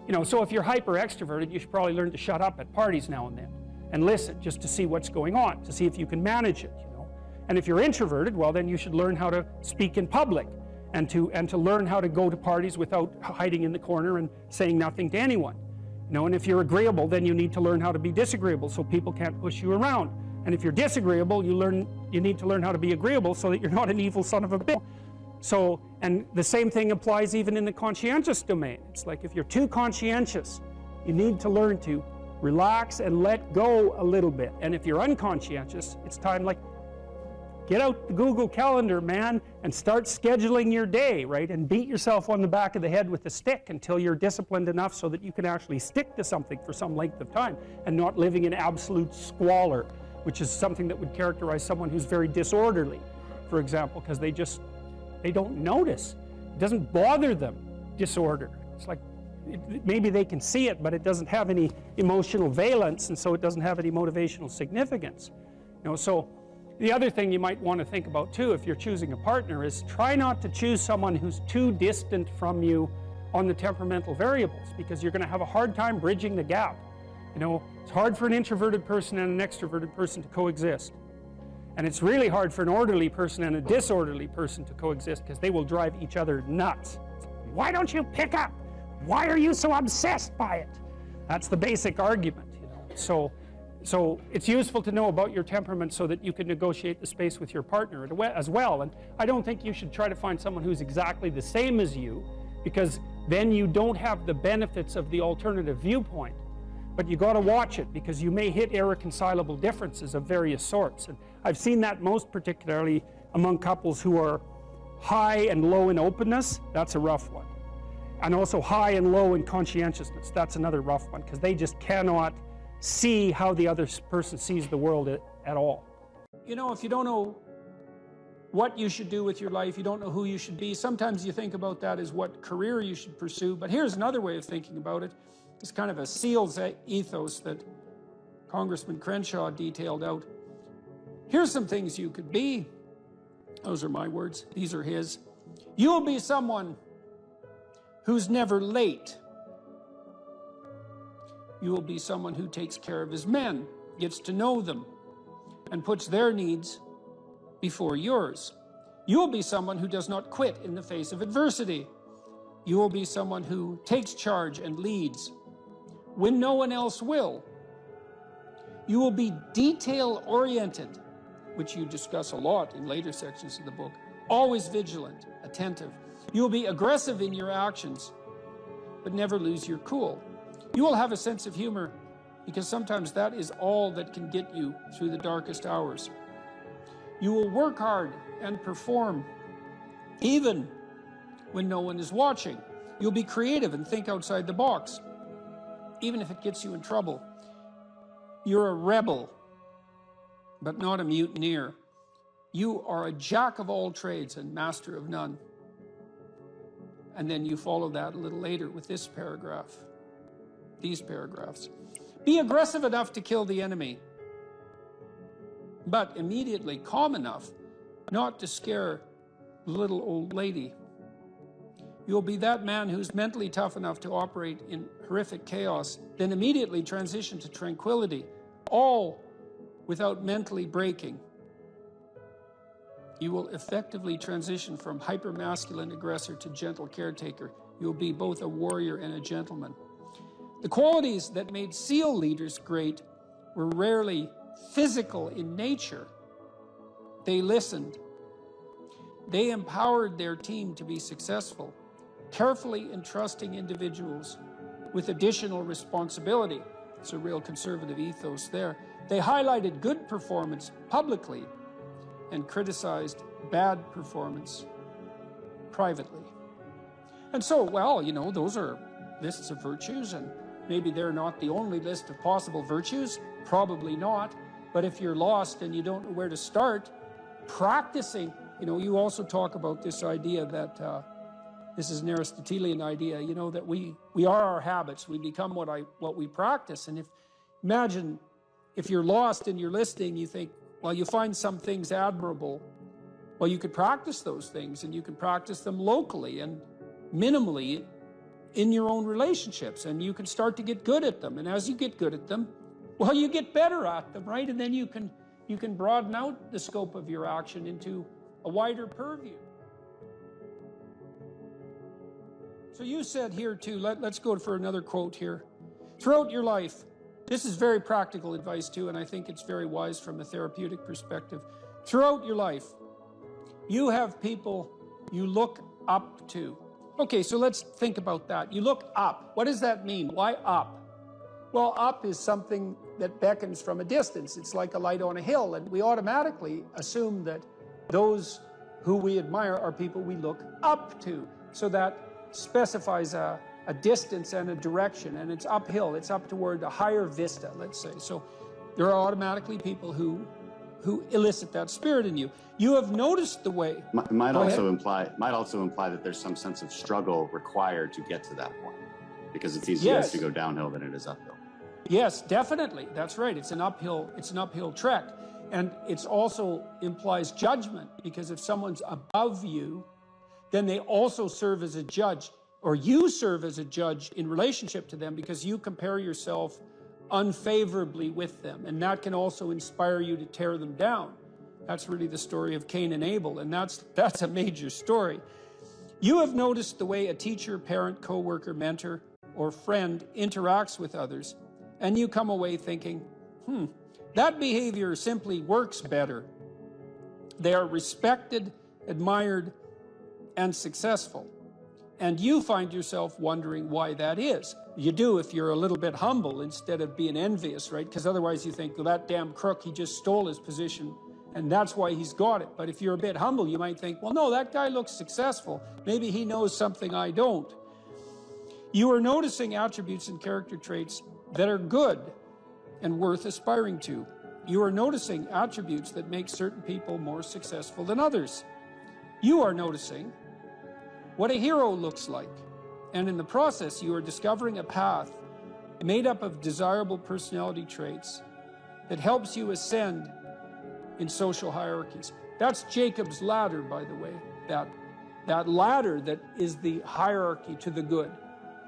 You know, so if you're hyper extroverted, you should probably learn to shut up at parties now and then and listen just to see what's going on, to see if you can manage it, you know. And if you're introverted, well, then you should learn how to speak in public and to learn how to go to parties without hiding in the corner and saying nothing to anyone. You know, and if you're agreeable, then you need to learn how to be disagreeable so people can't push you around. And if you're disagreeable, you need to learn how to be agreeable so that you're not an evil son of a bitch. So, and the same thing applies even in the conscientious domain. It's like if you're too conscientious, you need to learn to relax and let go a little bit. And if you're unconscientious, it's time, like, get out the Google Calendar, man, and start scheduling your day, right? And beat yourself on the back of the head with a stick until you're disciplined enough so that you can actually stick to something for some length of time and not living in absolute squalor, which is something that would characterize someone who's very disorderly, for example, because they don't notice. It doesn't bother them, disorder. It's like, maybe they can see it, but it doesn't have any emotional valence, and so it doesn't have any motivational significance. You know, so the other thing you might want to think about too, if you're choosing a partner, is try not to choose someone who's too distant from you on the temperamental variables, because you're going to have a hard time bridging the gap. You know, it's hard for an introverted person and an extroverted person to coexist. And it's really hard for an orderly person and a disorderly person to coexist, because they will drive each other nuts. Why don't you pick up? Why are you so obsessed by it? That's the basic argument, you know. So it's useful to know about your temperament so that you can negotiate the space with your partner as well. And I don't think you should try to find someone who's exactly the same as you, because then you don't have the benefits of the alternative viewpoint. But you got to watch it, because you may hit irreconcilable differences of various sorts. And I've seen that most particularly among couples who are high and low in openness. That's a rough one. And also high and low in conscientiousness. That's another rough one, because they just cannot see how the other person sees the world at all. You know, if you don't know what you should do with your life, you don't know who you should be, sometimes you think about that as what career you should pursue. But here's another way of thinking about it. It's kind of a SEAL's ethos that Congressman Crenshaw detailed out. Here's some things you could be. Those are my words. These are his. You'll be someone who's never late. You will be someone who takes care of his men, gets to know them, and puts their needs before yours. You will be someone who does not quit in the face of adversity. You will be someone who takes charge and leads when no one else will. You will be detail-oriented, which you discuss a lot in later sections of the book, always vigilant, attentive. You will be aggressive in your actions, but never lose your cool. You will have a sense of humor, because sometimes that is all that can get you through the darkest hours. You will work hard and perform, even when no one is watching. You'll be creative and think outside the box, even if it gets you in trouble. You're a rebel, but not a mutineer. You are a jack of all trades and master of none. And then you follow that a little later with this paragraph, these paragraphs. Be aggressive enough to kill the enemy, but immediately calm enough not to scare the little old lady. You'll be that man who's mentally tough enough to operate in horrific chaos, then immediately transition to tranquility, all without mentally breaking. You will effectively transition from hyper-masculine aggressor to gentle caretaker. You'll be both a warrior and a gentleman. The qualities that made SEAL leaders great were rarely physical in nature. They listened. They empowered their team to be successful, carefully entrusting individuals with additional responsibility. It's a real conservative ethos there. They highlighted good performance publicly and criticized bad performance privately. And so, well, you know, those are lists of virtues, and maybe they're not the only list of possible virtues, probably not, but if you're lost and you don't know where to start, practicing, you know, you also talk about this idea that, this is an Aristotelian idea, you know, that we are our habits, we become what we practice, and imagine if you're lost and you're listening, you think, well, you find some things admirable, well, you could practice those things, and you can practice them locally and minimally in your own relationships, and you can start to get good at them. And as you get good at them, well, you get better at them, right? And then you can broaden out the scope of your action into a wider purview. So you said here too, let's go for another quote here. Throughout your life, this is very practical advice too, and I think it's very wise from a therapeutic perspective. Throughout your life, you have people you look up to. Okay, so let's think about that. You look up. What does that mean? Why up? Well, up is something that beckons from a distance. It's like a light on a hill, and we automatically assume that those who we admire are people we look up to. So that specifies a distance and a direction, and it's uphill. It's up toward a higher vista, let's say. So there are automatically people who elicit that spirit in you. You have noticed the way. Might also imply that there's some sense of struggle required to get to that point, because it's easier to go downhill than it is uphill. Yes, definitely. That's right. It's an uphill trek. And it also implies judgment, because if someone's above you, then they also serve as a judge, or you serve as a judge in relationship to them, because you compare yourself unfavorably with them. And that can also inspire you to tear them down. That's really the story of Cain and Abel, and that's a major story. You have noticed the way a teacher, parent, coworker, mentor, or friend interacts with others, and you come away thinking, that behavior simply works better. They are respected, admired, and successful. And you find yourself wondering why that is. You do if you're a little bit humble instead of being envious, right? Because otherwise you think, well, that damn crook, he just stole his position, and that's why he's got it. But if you're a bit humble, you might think, well, no, that guy looks successful. Maybe he knows something I don't. You are noticing attributes and character traits that are good and worth aspiring to. You are noticing attributes that make certain people more successful than others. You are noticing what a hero looks like. And in the process, you are discovering a path made up of desirable personality traits that helps you ascend in social hierarchies. That's Jacob's ladder, by the way. That ladder that is the hierarchy to the good.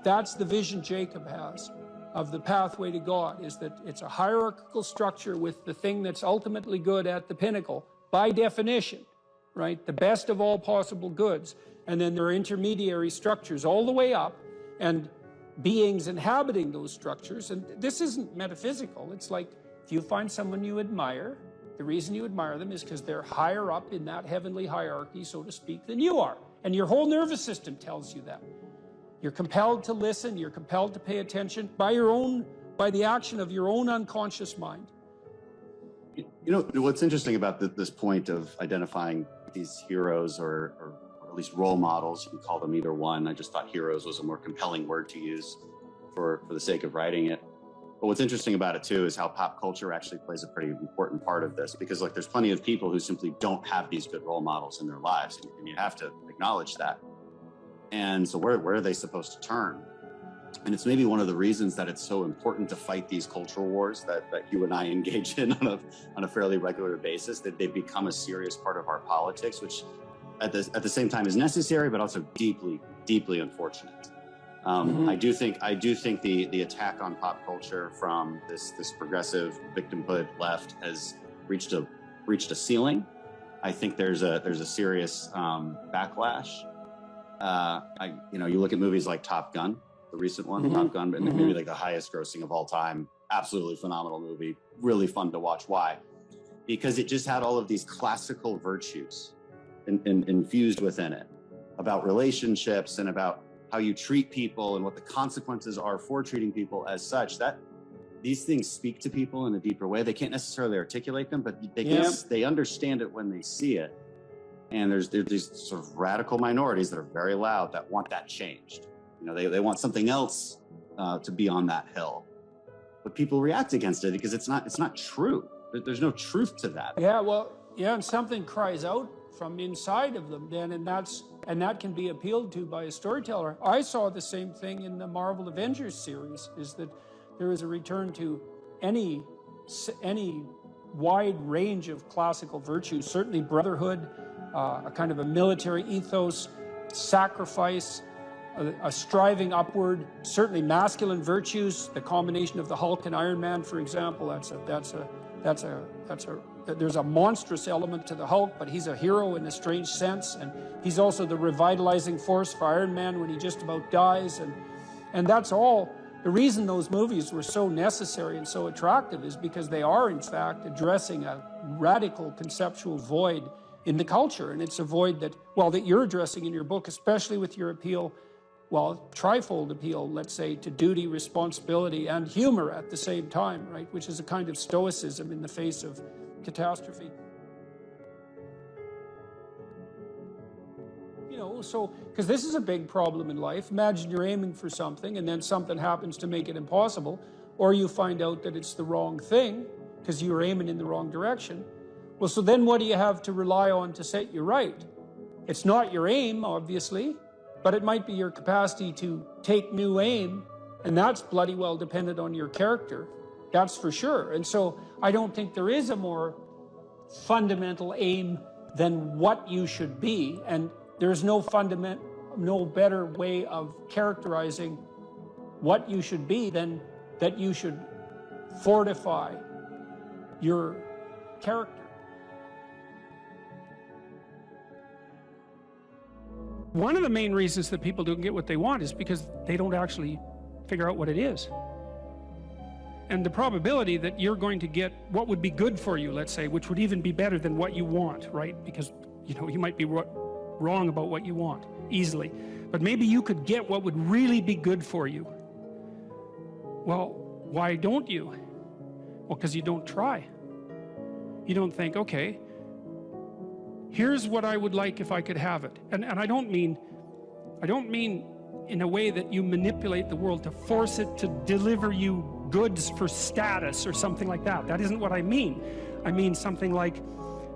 That's the vision Jacob has of the pathway to God, is that it's a hierarchical structure with the thing that's ultimately good at the pinnacle, by definition, right? The best of all possible goods. And then there are intermediary structures all the way up, and beings inhabiting those structures. And this isn't metaphysical. It's like if you find someone you admire, the reason you admire them is because they're higher up in that heavenly hierarchy, so to speak, than you are. And your whole nervous system tells you that. You're compelled to listen, you're compelled to pay attention by the action of your own unconscious mind. You know, what's interesting about this point of identifying these heroes or at least role models, you can call them either one. I just thought heroes was a more compelling word to use for the sake of writing it. But what's interesting about it too is how pop culture actually plays a pretty important part of this, because like there's plenty of people who simply don't have these good role models in their lives, and you have to acknowledge that. And so where are they supposed to turn? And it's maybe one of the reasons that it's so important to fight these cultural wars that you and I engage in on a fairly regular basis, that they become a serious part of our politics, which at the same time is necessary, but also deeply, deeply unfortunate. I do think the attack on pop culture from this progressive victimhood left has reached a ceiling. I think there's a serious backlash. You look at movies like Top Gun, the recent one, Top Gun, and maybe like the highest grossing of all time. Absolutely phenomenal movie. Really fun to watch. Why? Because it just had all of these classical virtues infused within it about relationships and about how you treat people and what the consequences are for treating people as such. That these things speak to people in a deeper way. They can't necessarily articulate them, but they understand it when they see it. And there's these sort of radical minorities that are very loud that want that changed. They want something else to be on that hill, but people react against it because it's not true. There's no truth to that. And something cries out from inside of them then, and that can be appealed to by a storyteller. I saw the same thing in the Marvel Avengers series, is that there is a return to any wide range of classical virtues, certainly brotherhood, a kind of a military ethos, sacrifice, a striving upward, certainly masculine virtues, the combination of the Hulk and Iron Man, for example. There's a monstrous element to the Hulk, but he's a hero in a strange sense, and he's also the revitalizing force for Iron Man when he just about dies, and that's all. The reason those movies were so necessary and so attractive is because they are, in fact, addressing a radical conceptual void in the culture, and it's a void that you're addressing in your book, especially with your appeal, trifold appeal, let's say, to duty, responsibility, and humor at the same time, right? Which is a kind of stoicism in the face of catastrophe. Because this is a big problem in life. Imagine you're aiming for something and then something happens to make it impossible, or you find out that it's the wrong thing because you were aiming in the wrong direction. Well, so then what do you have to rely on to set you right? It's not your aim, obviously, but it might be your capacity to take new aim, and that's bloody well dependent on your character. That's for sure. And so I don't think there is a more fundamental aim than what you should be, and there's no better way of characterizing what you should be than that you should fortify your character. One of the main reasons that people don't get what they want is because they don't actually figure out what it is. And the probability that you're going to get what would be good for you, let's say, which would even be better than what you want, right? Because, you might be wrong about what you want easily, but maybe you could get what would really be good for you. Well, why don't you? Well, because you don't try. You don't think, okay, here's what I would like if I could have it. And I don't mean in a way that you manipulate the world to force it to deliver you goods for status or something like that. That isn't what I mean. I mean something like,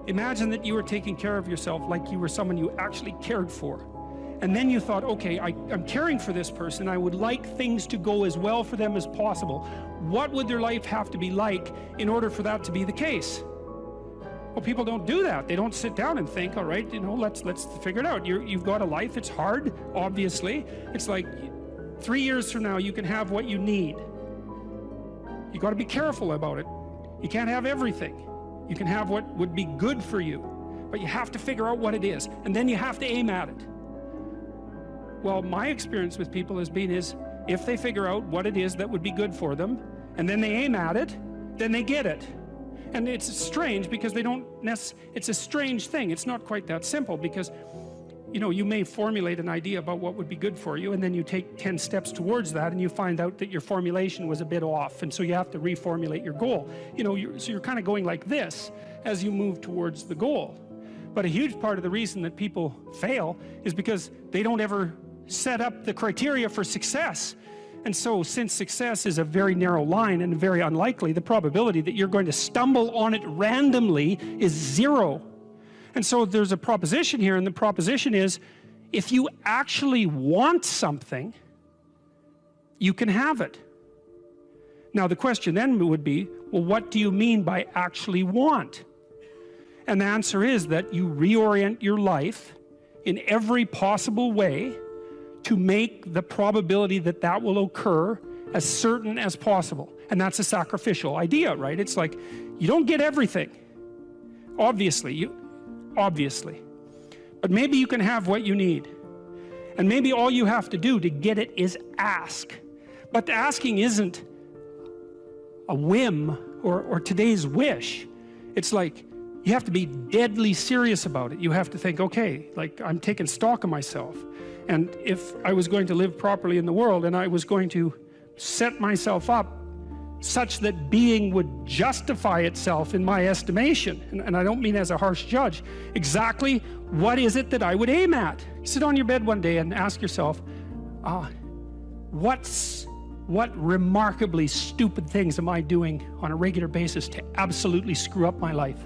imagine that you were taking care of yourself like you were someone you actually cared for. And then you thought, okay, I'm caring for this person. I would like things to go as well for them as possible. What would their life have to be like in order for that to be the case? Well, people don't do that. They don't sit down and think, all right, let's figure it out. You've got a life. It's hard, obviously. It's like 3 years from now, you can have what you need. You got to be careful about it. You can't have everything. You can have what would be good for you, but you have to figure out what it is, and then you have to aim at it. Well, my experience with people has been if they figure out what it is that would be good for them, and then they aim at it, then they get it. And it's strange because it's a strange thing. It's not quite that simple because, you may formulate an idea about what would be good for you, and then you take 10 steps towards that, and you find out that your formulation was a bit off, and so you have to reformulate your goal. So you're kind of going like this as you move towards the goal. But a huge part of the reason that people fail is because they don't ever set up the criteria for success. And so since success is a very narrow line and very unlikely, the probability that you're going to stumble on it randomly is 0. And so there's a proposition here, and the proposition is, if you actually want something, you can have it. Now the question then would be, well, what do you mean by actually want? And the answer is that you reorient your life in every possible way to make the probability that that will occur as certain as possible. And that's a sacrificial idea, right? It's like, you don't get everything. Obviously. But maybe you can have what you need. And maybe all you have to do to get it is ask. But the asking isn't a whim or today's wish. It's like, you have to be deadly serious about it. You have to think, okay, like, I'm taking stock of myself. And if I was going to live properly in the world, and I was going to set myself up such that being would justify itself in my estimation, and I don't mean as a harsh judge, exactly what is it that I would aim at? Sit on your bed one day and ask yourself, what remarkably stupid things am I doing on a regular basis to absolutely screw up my life?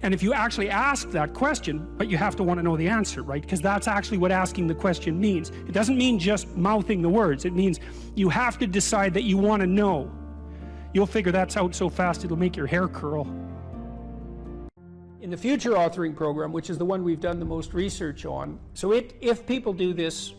And if you actually ask that question, but you have to want to know the answer, right? Because that's actually what asking the question means. It doesn't mean just mouthing the words. It means you have to decide that you want to know. You'll figure that's out so fast it'll make your hair curl. In the future authoring program, which is the one we've done the most research on, so if people do this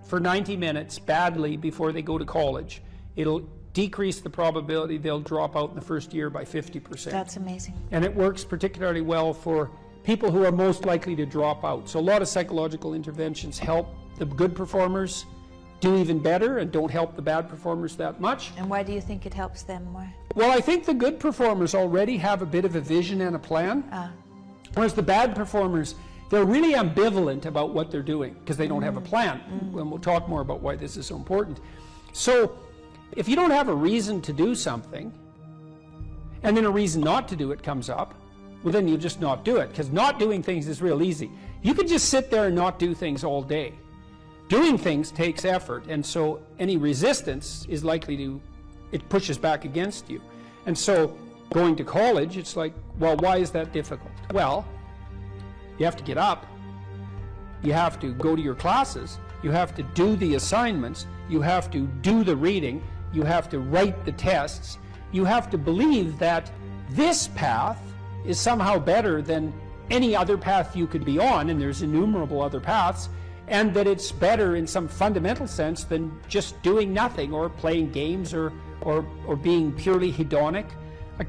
for 90 minutes badly before they go to college, it'll decrease the probability they'll drop out in the first year by 50%. That's amazing. And it works particularly well for people who are most likely to drop out. So a lot of psychological interventions help the good performers do even better and don't help the bad performers that much. And why do you think it helps them more? Well, I think the good performers already have a bit of a vision and a plan, whereas the bad performers, they're really ambivalent about what they're doing because they don't have a plan. And we'll talk more about why this is so important. So if you don't have a reason to do something, and then a reason not to do it comes up, well, then you just not do it, because not doing things is real easy. You could just sit there and not do things all day. Doing things takes effort, and so any resistance is likely to, it pushes back against you. And so going to college, it's like, well, why is that difficult? Well, you have to get up, you have to go to your classes, you have to do the assignments, you have to do the reading, you have to write the tests, you have to believe that this path is somehow better than any other path you could be on, and there's innumerable other paths, and that it's better in some fundamental sense than just doing nothing or playing games or being purely hedonic.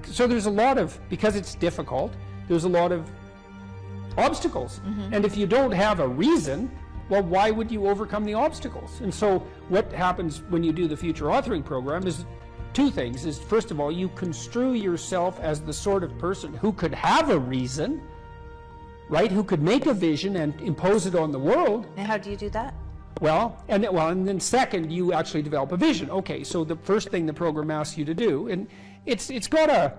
So there's a lot of, because it's difficult, there's a lot of obstacles. And if you don't have a reason, well, why would you overcome the obstacles? And so what happens when you do the future authoring program is two things. Is first of all, you construe yourself as the sort of person who could have a reason, right? Who could make a vision and impose it on the world. And how do you do that? And then second, you actually develop a vision. Okay, so the first thing the program asks you to do, and it's got a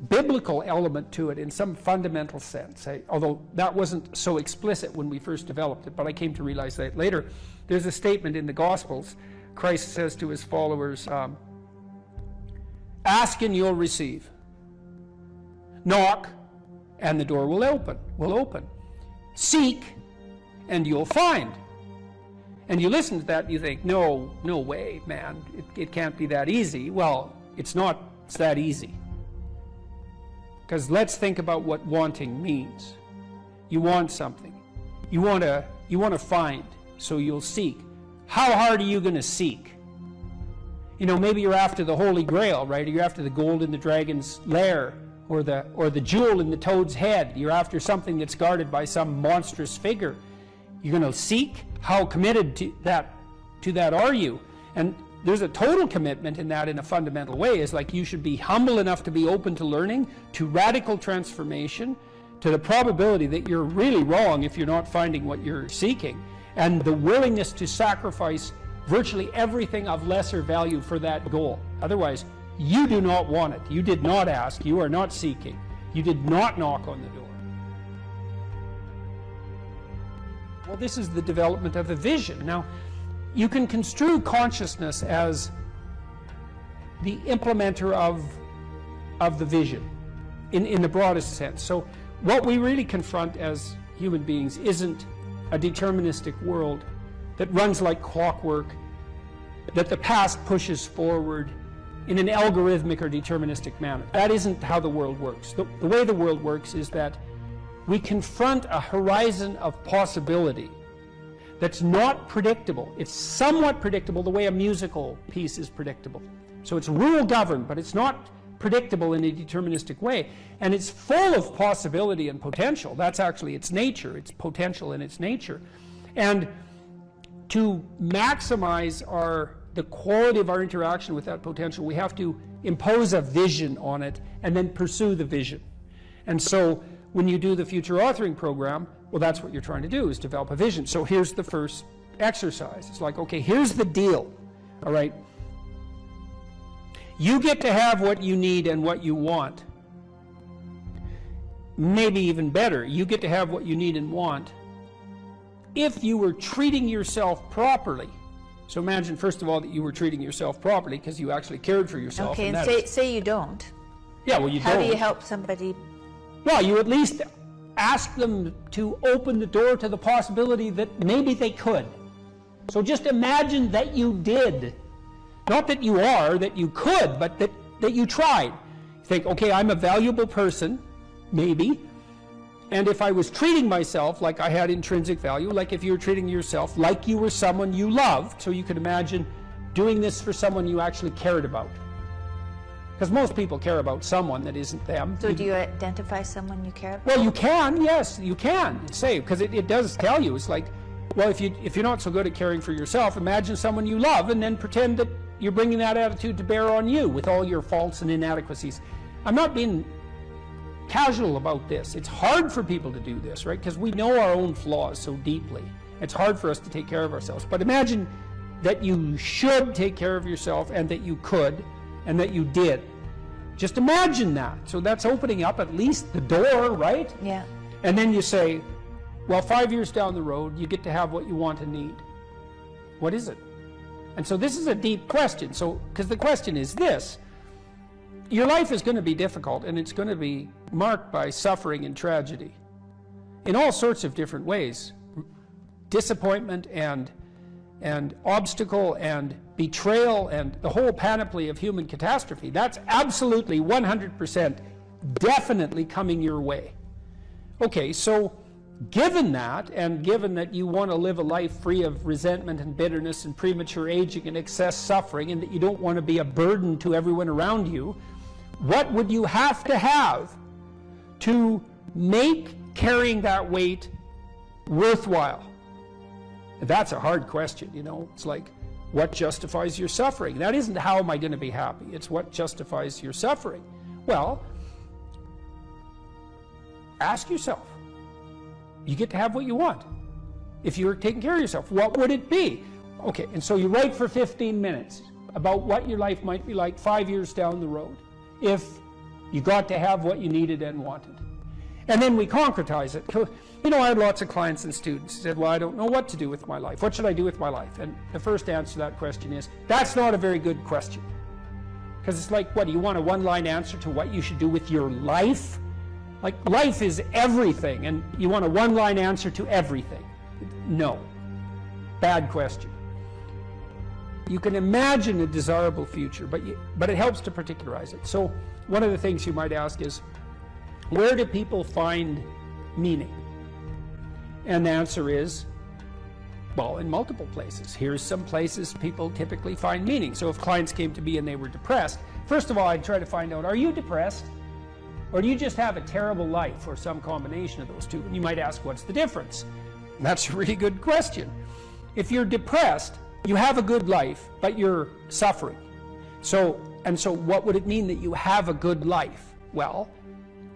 biblical element to it in some fundamental sense, although that wasn't so explicit when we first developed it, but I came to realize that later. There's a statement in the Gospels. Christ says to his followers, ask and you'll receive. Knock and the door will open. Seek and you'll find. And you listen to that and you think, no way, man, it can't be that easy. Well, it's that easy. Because let's think about what wanting means. You want something. You want to find, so you'll seek. How hard are you going to seek? You know, maybe you're after the Holy Grail, right? Or you're after the gold in the dragon's lair, or the jewel in the toad's head. You're after something that's guarded by some monstrous figure. You're going to seek? How committed to that are you? And there's a total commitment in that in a fundamental way. Is like you should be humble enough to be open to learning, to radical transformation, to the probability that you're really wrong if you're not finding what you're seeking, and the willingness to sacrifice virtually everything of lesser value for that goal. Otherwise, you do not want it. You did not ask. You are not seeking. You did not knock on the door. Well, this is the development of a vision. Now, you can construe consciousness as the implementer of the vision in the broadest sense. So what we really confront as human beings isn't a deterministic world that runs like clockwork that the past pushes forward in an algorithmic or deterministic manner. That isn't how the world works. The way the world works is that we confront a horizon of possibility that's not predictable. It's somewhat predictable the way a musical piece is predictable. So it's rule governed, but it's not predictable in a deterministic way. And it's full of possibility and potential. That's actually its nature. It's potential in its nature. And to maximize the quality of our interaction with that potential, we have to impose a vision on it and then pursue the vision. And so when you do the future authoring program, well, that's what you're trying to do, is develop a vision. So here's the first exercise. It's like, okay, here's the deal, all right? You get to have what you need and what you want. Maybe even better, you get to have what you need and want if you were treating yourself properly. So imagine, first of all, that you were treating yourself properly because you actually cared for yourself. Okay, and say you don't. Yeah, well, you don't. How do you help somebody? Well, you at least ask them to open the door to the possibility that maybe they could. So just imagine that you did. Not that you are, that you could, but that you tried. Think, okay, I'm a valuable person, maybe, and if I was treating myself like I had intrinsic value, like if you were treating yourself like you were someone you loved, so you could imagine doing this for someone you actually cared about. Because most people care about someone that isn't them. So do you identify someone you care about? Well, you can, yes, you can say, because it does tell you. It's like, well, if you're not so good at caring for yourself, imagine someone you love and then pretend that you're bringing that attitude to bear on you with all your faults and inadequacies. I'm not being casual about this. It's hard for people to do this, right? Because we know our own flaws so deeply. It's hard for us to take care of ourselves. But imagine that you should take care of yourself and that you could and that you did. Just imagine that. So that's opening up at least the door, right? Yeah. And then you say, well, 5 years down the road, you get to have what you want and need. What is it? And so this is a deep question. So, because the question is this: your life is going to be difficult, and it's going to be marked by suffering and tragedy in all sorts of different ways. Disappointment and obstacle and betrayal and the whole panoply of human catastrophe. That's absolutely 100% definitely coming your way. Okay, so given that, and given that you want to live a life free of resentment and bitterness and premature aging and excess suffering, and that you don't want to be a burden to everyone around you, what would you have to make carrying that weight worthwhile? That's a hard question, you know. It's like, what justifies your suffering? That isn't how am I going to be happy. It's what justifies your suffering. Well, ask yourself. You get to have what you want. If you're taking care of yourself, what would it be? Okay, and so you write for 15 minutes about what your life might be like 5 years down the road if you got to have what you needed and wanted. And then we concretize it. You know, I had lots of clients and students who said, well, I don't know what to do with my life. What should I do with my life? And the first answer to that question is, that's not a very good question. Because it's like, what, do you want a one-line answer to what you should do with your life? Like, life is everything, and you want a one-line answer to everything. No. Bad question. You can imagine a desirable future, but it helps to particularize it. So one of the things you might ask is, where do people find meaning? And the answer is, well, in multiple places. Here's some places people typically find meaning. So if clients came to me and they were depressed, first of all, I'd try to find out, are you depressed? Or do you just have a terrible life, or some combination of those two? And you might ask, what's the difference? And that's a really good question. If you're depressed, you have a good life, but you're suffering. So what would it mean that you have a good life? Well,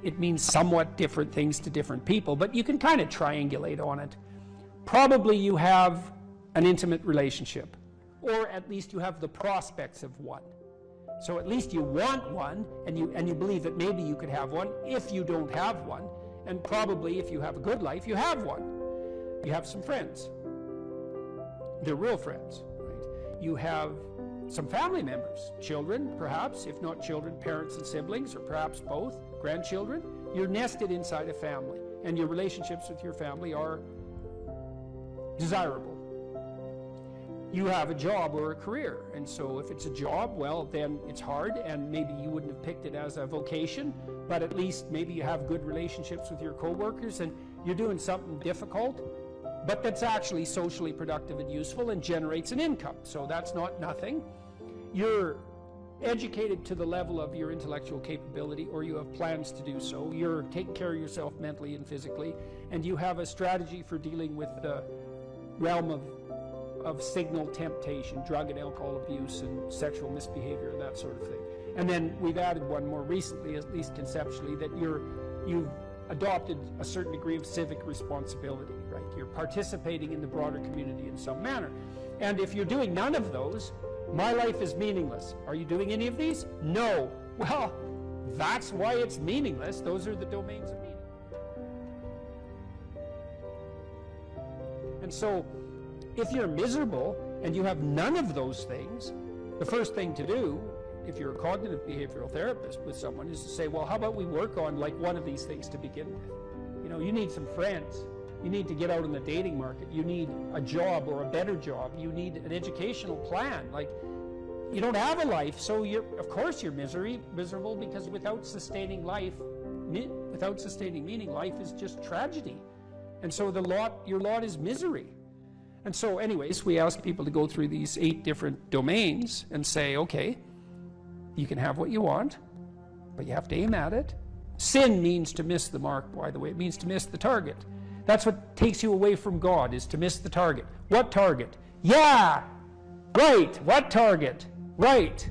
it means somewhat different things to different people, but you can kind of triangulate on it. Probably you have an intimate relationship, or at least you have the prospects of one. So at least you want one, and you believe that maybe you could have one if you don't have one, and probably if you have a good life, you have one. You have some friends. They're real friends, right? You have some family members, children, perhaps, if not children, parents and siblings, or perhaps both, grandchildren. You're nested inside a family, and your relationships with your family are desirable. you have a job or a career. And so if it's a job, well, then it's hard, and maybe you wouldn't have picked it as a vocation, but at least maybe you have good relationships with your coworkers and you're doing something difficult, but that's actually socially productive and useful and generates an income. So that's not nothing. You're educated to the level of your intellectual capability, or you have plans to do so. You're taking care of yourself mentally and physically, and you have a strategy for dealing with the realm of signal temptation, drug and alcohol abuse and sexual misbehavior and that sort of thing. And then we've added one more recently, at least conceptually, that you've adopted a certain degree of civic responsibility, right? You're participating in the broader community in some manner. And if you're doing none of those, my life is meaningless. Are you doing any of these? No. Well, that's why it's meaningless. Those are the domains of meaning. And so, if you're miserable and you have none of those things, the first thing to do, if you're a cognitive behavioral therapist with someone, is to say, well, how about we work on like one of these things to begin with? You know, you need some friends. You need to get out in the dating market. You need a job or a better job. You need an educational plan. Like, you don't have a life, so of course you're miserable, because without sustaining meaning, life is just tragedy. And so your lot is misery. And so anyways, we ask people to go through these 8 different domains and say, okay, you can have what you want, but you have to aim at it. Sin means to miss the mark, by the way. It means to miss the target. That's what takes you away from God, is to miss the target. What target? Yeah, right. What target? Right.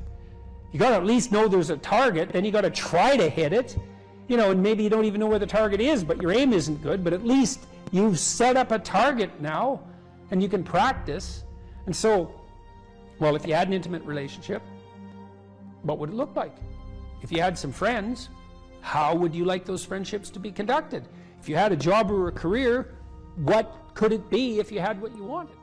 You got to at least know there's a target, then you got to try to hit it. You know, and maybe you don't even know where the target is, but your aim isn't good, but at least you've set up a target now, and you can practice. And so, well, if you had an intimate relationship, what would it look like? If you had some friends, how would you like those friendships to be conducted? If you had a job or a career, what could it be if you had what you wanted?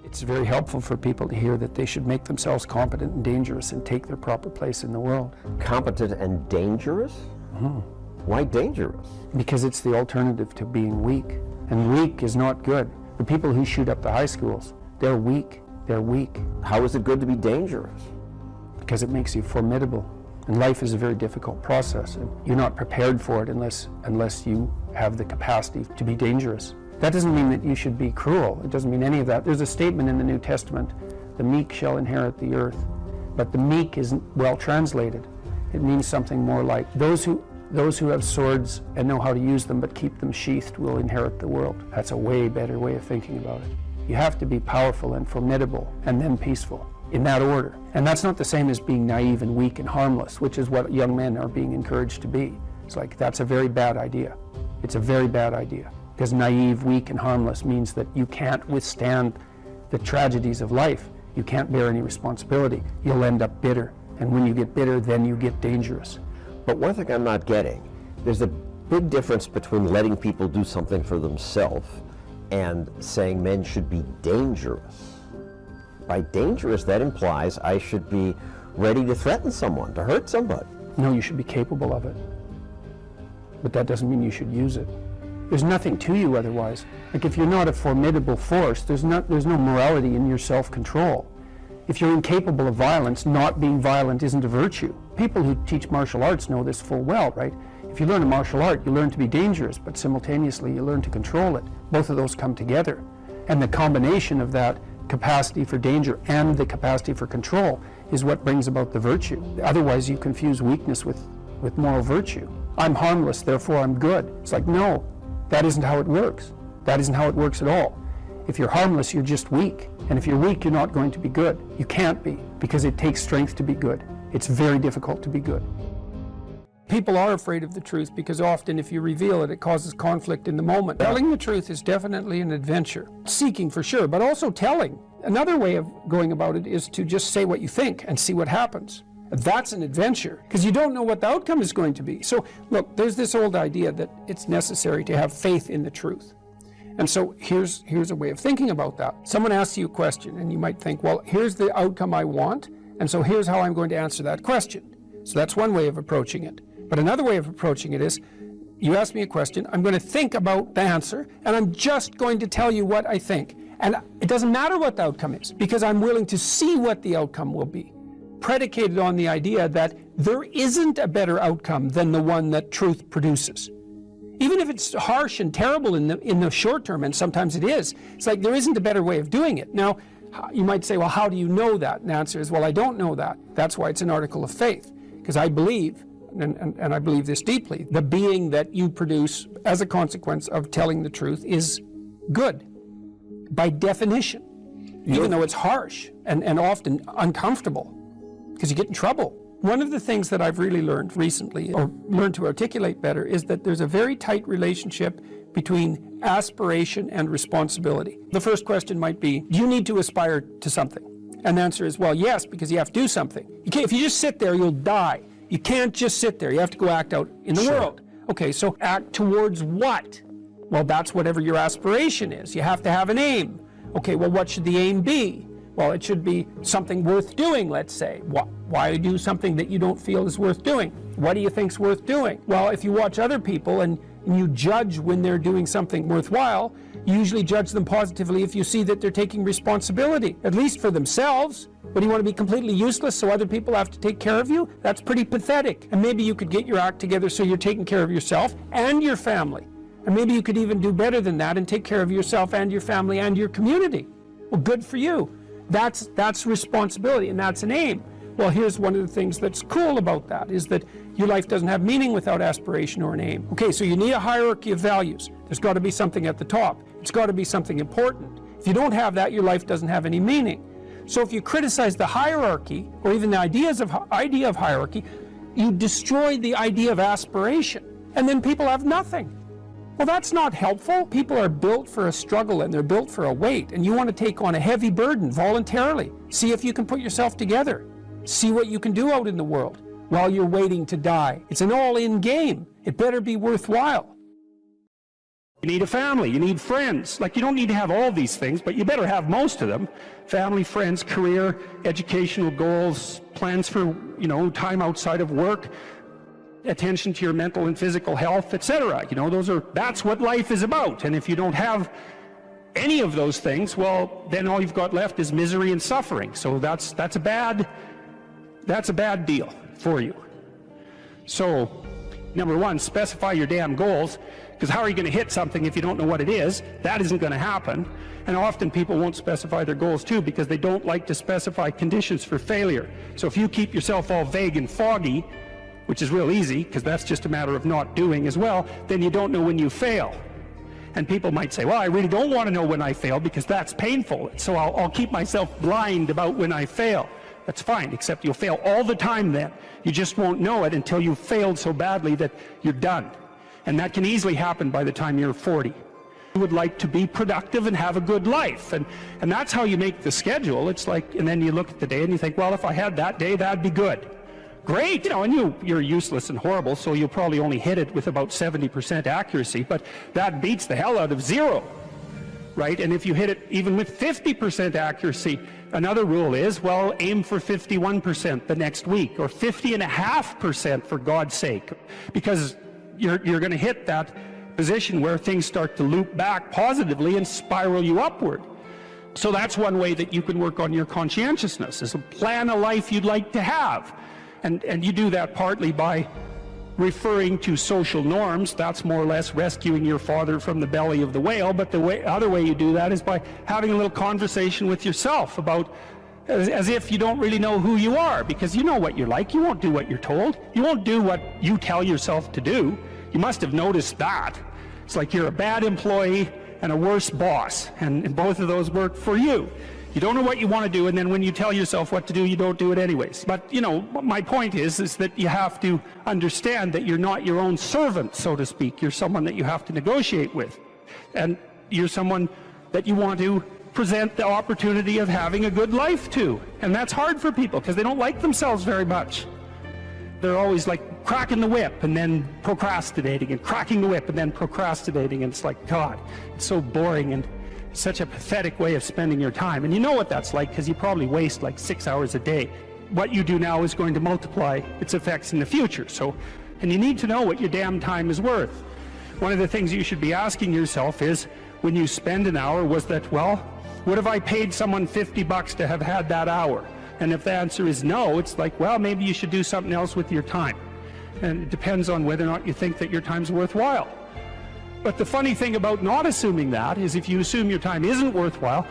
It's very helpful for people to hear that they should make themselves competent and dangerous and take their proper place in the world. Competent and dangerous? Mm-hmm. Why dangerous? Because it's the alternative to being weak. And weak is not good. The people who shoot up the high schools, they're weak. They're weak. How is it good to be dangerous? Because it makes you formidable. And life is a very difficult process. And you're not prepared for it unless you have the capacity to be dangerous. That doesn't mean that you should be cruel. It doesn't mean any of that. There's a statement in the New Testament, the meek shall inherit the earth. But the meek isn't well translated. It means something more like those who have swords and know how to use them but keep them sheathed will inherit the world. That's a way better way of thinking about it. You have to be powerful and formidable and then peaceful, in that order. And that's not the same as being naive and weak and harmless, which is what young men are being encouraged to be. It's like, that's a very bad idea. It's a very bad idea. Because naive, weak, and harmless means that you can't withstand the tragedies of life. You can't bear any responsibility. You'll end up bitter. And when you get bitter, then you get dangerous. But one thing I'm not getting, there's a big difference between letting people do something for themselves and saying men should be dangerous. By dangerous, that implies I should be ready to threaten someone, to hurt somebody. No, you should be capable of it. But that doesn't mean you should use it. There's nothing to you otherwise. Like, if you're not a formidable force, there's no morality in your self-control. If you're incapable of violence, not being violent isn't a virtue. People who teach martial arts know this full well, right? If you learn a martial art, you learn to be dangerous, but simultaneously you learn to control it. Both of those come together. And the combination of that capacity for danger and the capacity for control is what brings about the virtue. Otherwise, you confuse weakness with moral virtue. I'm harmless, therefore I'm good. It's like, no, that isn't how it works. That isn't how it works at all. If you're harmless, you're just weak. And if you're weak, you're not going to be good. You can't be, because it takes strength to be good. It's very difficult to be good. People are afraid of the truth because often if you reveal it, it causes conflict in the moment. Telling the truth is definitely an adventure. Seeking for sure, but also telling. Another way of going about it is to just say what you think and see what happens. That's an adventure, because you don't know what the outcome is going to be. So look, there's this old idea that it's necessary to have faith in the truth. And so here's a way of thinking about that. Someone asks you a question and you might think, well, here's the outcome I want, and so here's how I'm going to answer that question. So that's one way of approaching it. But another way of approaching it is, you ask me a question, I'm going to think about the answer, and I'm just going to tell you what I think. And it doesn't matter what the outcome is, because I'm willing to see what the outcome will be, predicated on the idea that there isn't a better outcome than the one that truth produces. Even if it's harsh and terrible in the short term, and sometimes it is, it's like there isn't a better way of doing it. Now, you might say, well, how do you know that? And the answer is, well, I don't know that. That's why it's an article of faith, because I believe, and I believe this deeply, the being that you produce as a consequence of telling the truth is good, by definition, even though it's harsh and often uncomfortable, because you get in trouble. One of the things that I've really learned recently, or learned to articulate better, is that there's a very tight relationship between aspiration and responsibility. The first question might be, do you need to aspire to something? And the answer is, well, yes, because you have to do something. You can't, if you just sit there, you'll die. You can't just sit there. You have to go act out in the world. Okay, so act towards what? Well, that's whatever your aspiration is. You have to have an aim. Okay, well, what should the aim be? Well, it should be something worth doing, let's say. Why do something that you don't feel is worth doing? What do you think's worth doing? Well, if you watch other people and you judge when they're doing something worthwhile, you usually judge them positively if you see that they're taking responsibility, at least for themselves. But do you want to be completely useless so other people have to take care of you? That's pretty pathetic. And maybe you could get your act together so you're taking care of yourself and your family. And maybe you could even do better than that and take care of yourself and your family and your community. Well, good for you. That's responsibility, and that's an aim. Well, here's one of the things that's cool about that, is that your life doesn't have meaning without aspiration or an aim. Okay, so you need a hierarchy of values. There's got to be something at the top. It's got to be something important. If you don't have that, your life doesn't have any meaning. So if you criticize the hierarchy, or even the idea of hierarchy, you destroy the idea of aspiration, and then people have nothing. Well, that's not helpful. People are built for a struggle, and they're built for a weight, and you want to take on a heavy burden voluntarily. See if you can put yourself together. See what you can do out in the world while you're waiting to die. It's an all-in game. It better be worthwhile. You need a family, you need friends. Like, you don't need to have all these things, but you better have most of them. Family, friends, career, educational goals, plans for, time outside of work, attention to your mental and physical health, etc. That's what life is about. And if you don't have any of those things, well, then all you've got left is misery and suffering. So that's a bad deal for you. So, number one, specify your damn goals, because how are you going to hit something if you don't know what it is? That isn't going to happen. And often people won't specify their goals too, because they don't like to specify conditions for failure. So if you keep yourself all vague and foggy, which is real easy, because that's just a matter of not doing as well, then you don't know when you fail. And people might say, well, I really don't want to know when I fail, because that's painful, so I'll keep myself blind about when I fail. That's fine, except you'll fail all the time then. You just won't know it until you've failed so badly that you're done. And that can easily happen by the time you're 40. You would like to be productive and have a good life, and that's how you make the schedule. It's like, and then you look at the day and you think, well, if I had that day, that'd be good. Great, and you're useless and horrible, so you'll probably only hit it with about 70% accuracy, but that beats the hell out of 0, right? And if you hit it even with 50% accuracy, another rule is, well, aim for 51% the next week, or 50.5% for God's sake, because you're going to hit that position where things start to loop back positively and spiral you upward. So that's one way that you can work on your conscientiousness, is to plan a life you'd like to have. And you do that partly by referring to social norms. That's more or less rescuing your father from the belly of the whale. But the other way you do that is by having a little conversation with yourself about, as if you don't really know who you are, because you know what you're like. You won't do what you're told. You won't do what you tell yourself to do. You must have noticed that. It's like you're a bad employee and a worse boss, and both of those work for you. You don't know what you want to do, and then when you tell yourself what to do, you don't do it anyways. But, my point is that you have to understand that you're not your own servant, so to speak. You're someone that you have to negotiate with. And you're someone that you want to present the opportunity of having a good life to. And that's hard for people, because they don't like themselves very much. They're always like cracking the whip and then procrastinating, and cracking the whip and then procrastinating. And it's like, God, it's so boring and such a pathetic way of spending your time. And you know what that's like, because you probably waste like 6 hours a day. What you do now is going to multiply its effects in the future. And you need to know what your damn time is worth. One of the things you should be asking yourself is, when you spend an hour, was that, well, What if I paid someone $50 to have had that hour? And if the answer is no, it's like, well, maybe you should do something else with your time. And it depends on whether or not you think that your time's worthwhile. But the funny thing about not assuming that is if you assume your time isn't worthwhile,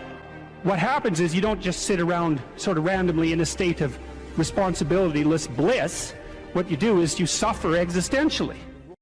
what happens is you don't just sit around sort of randomly in a state of responsibility-less bliss. What you do is you suffer existentially.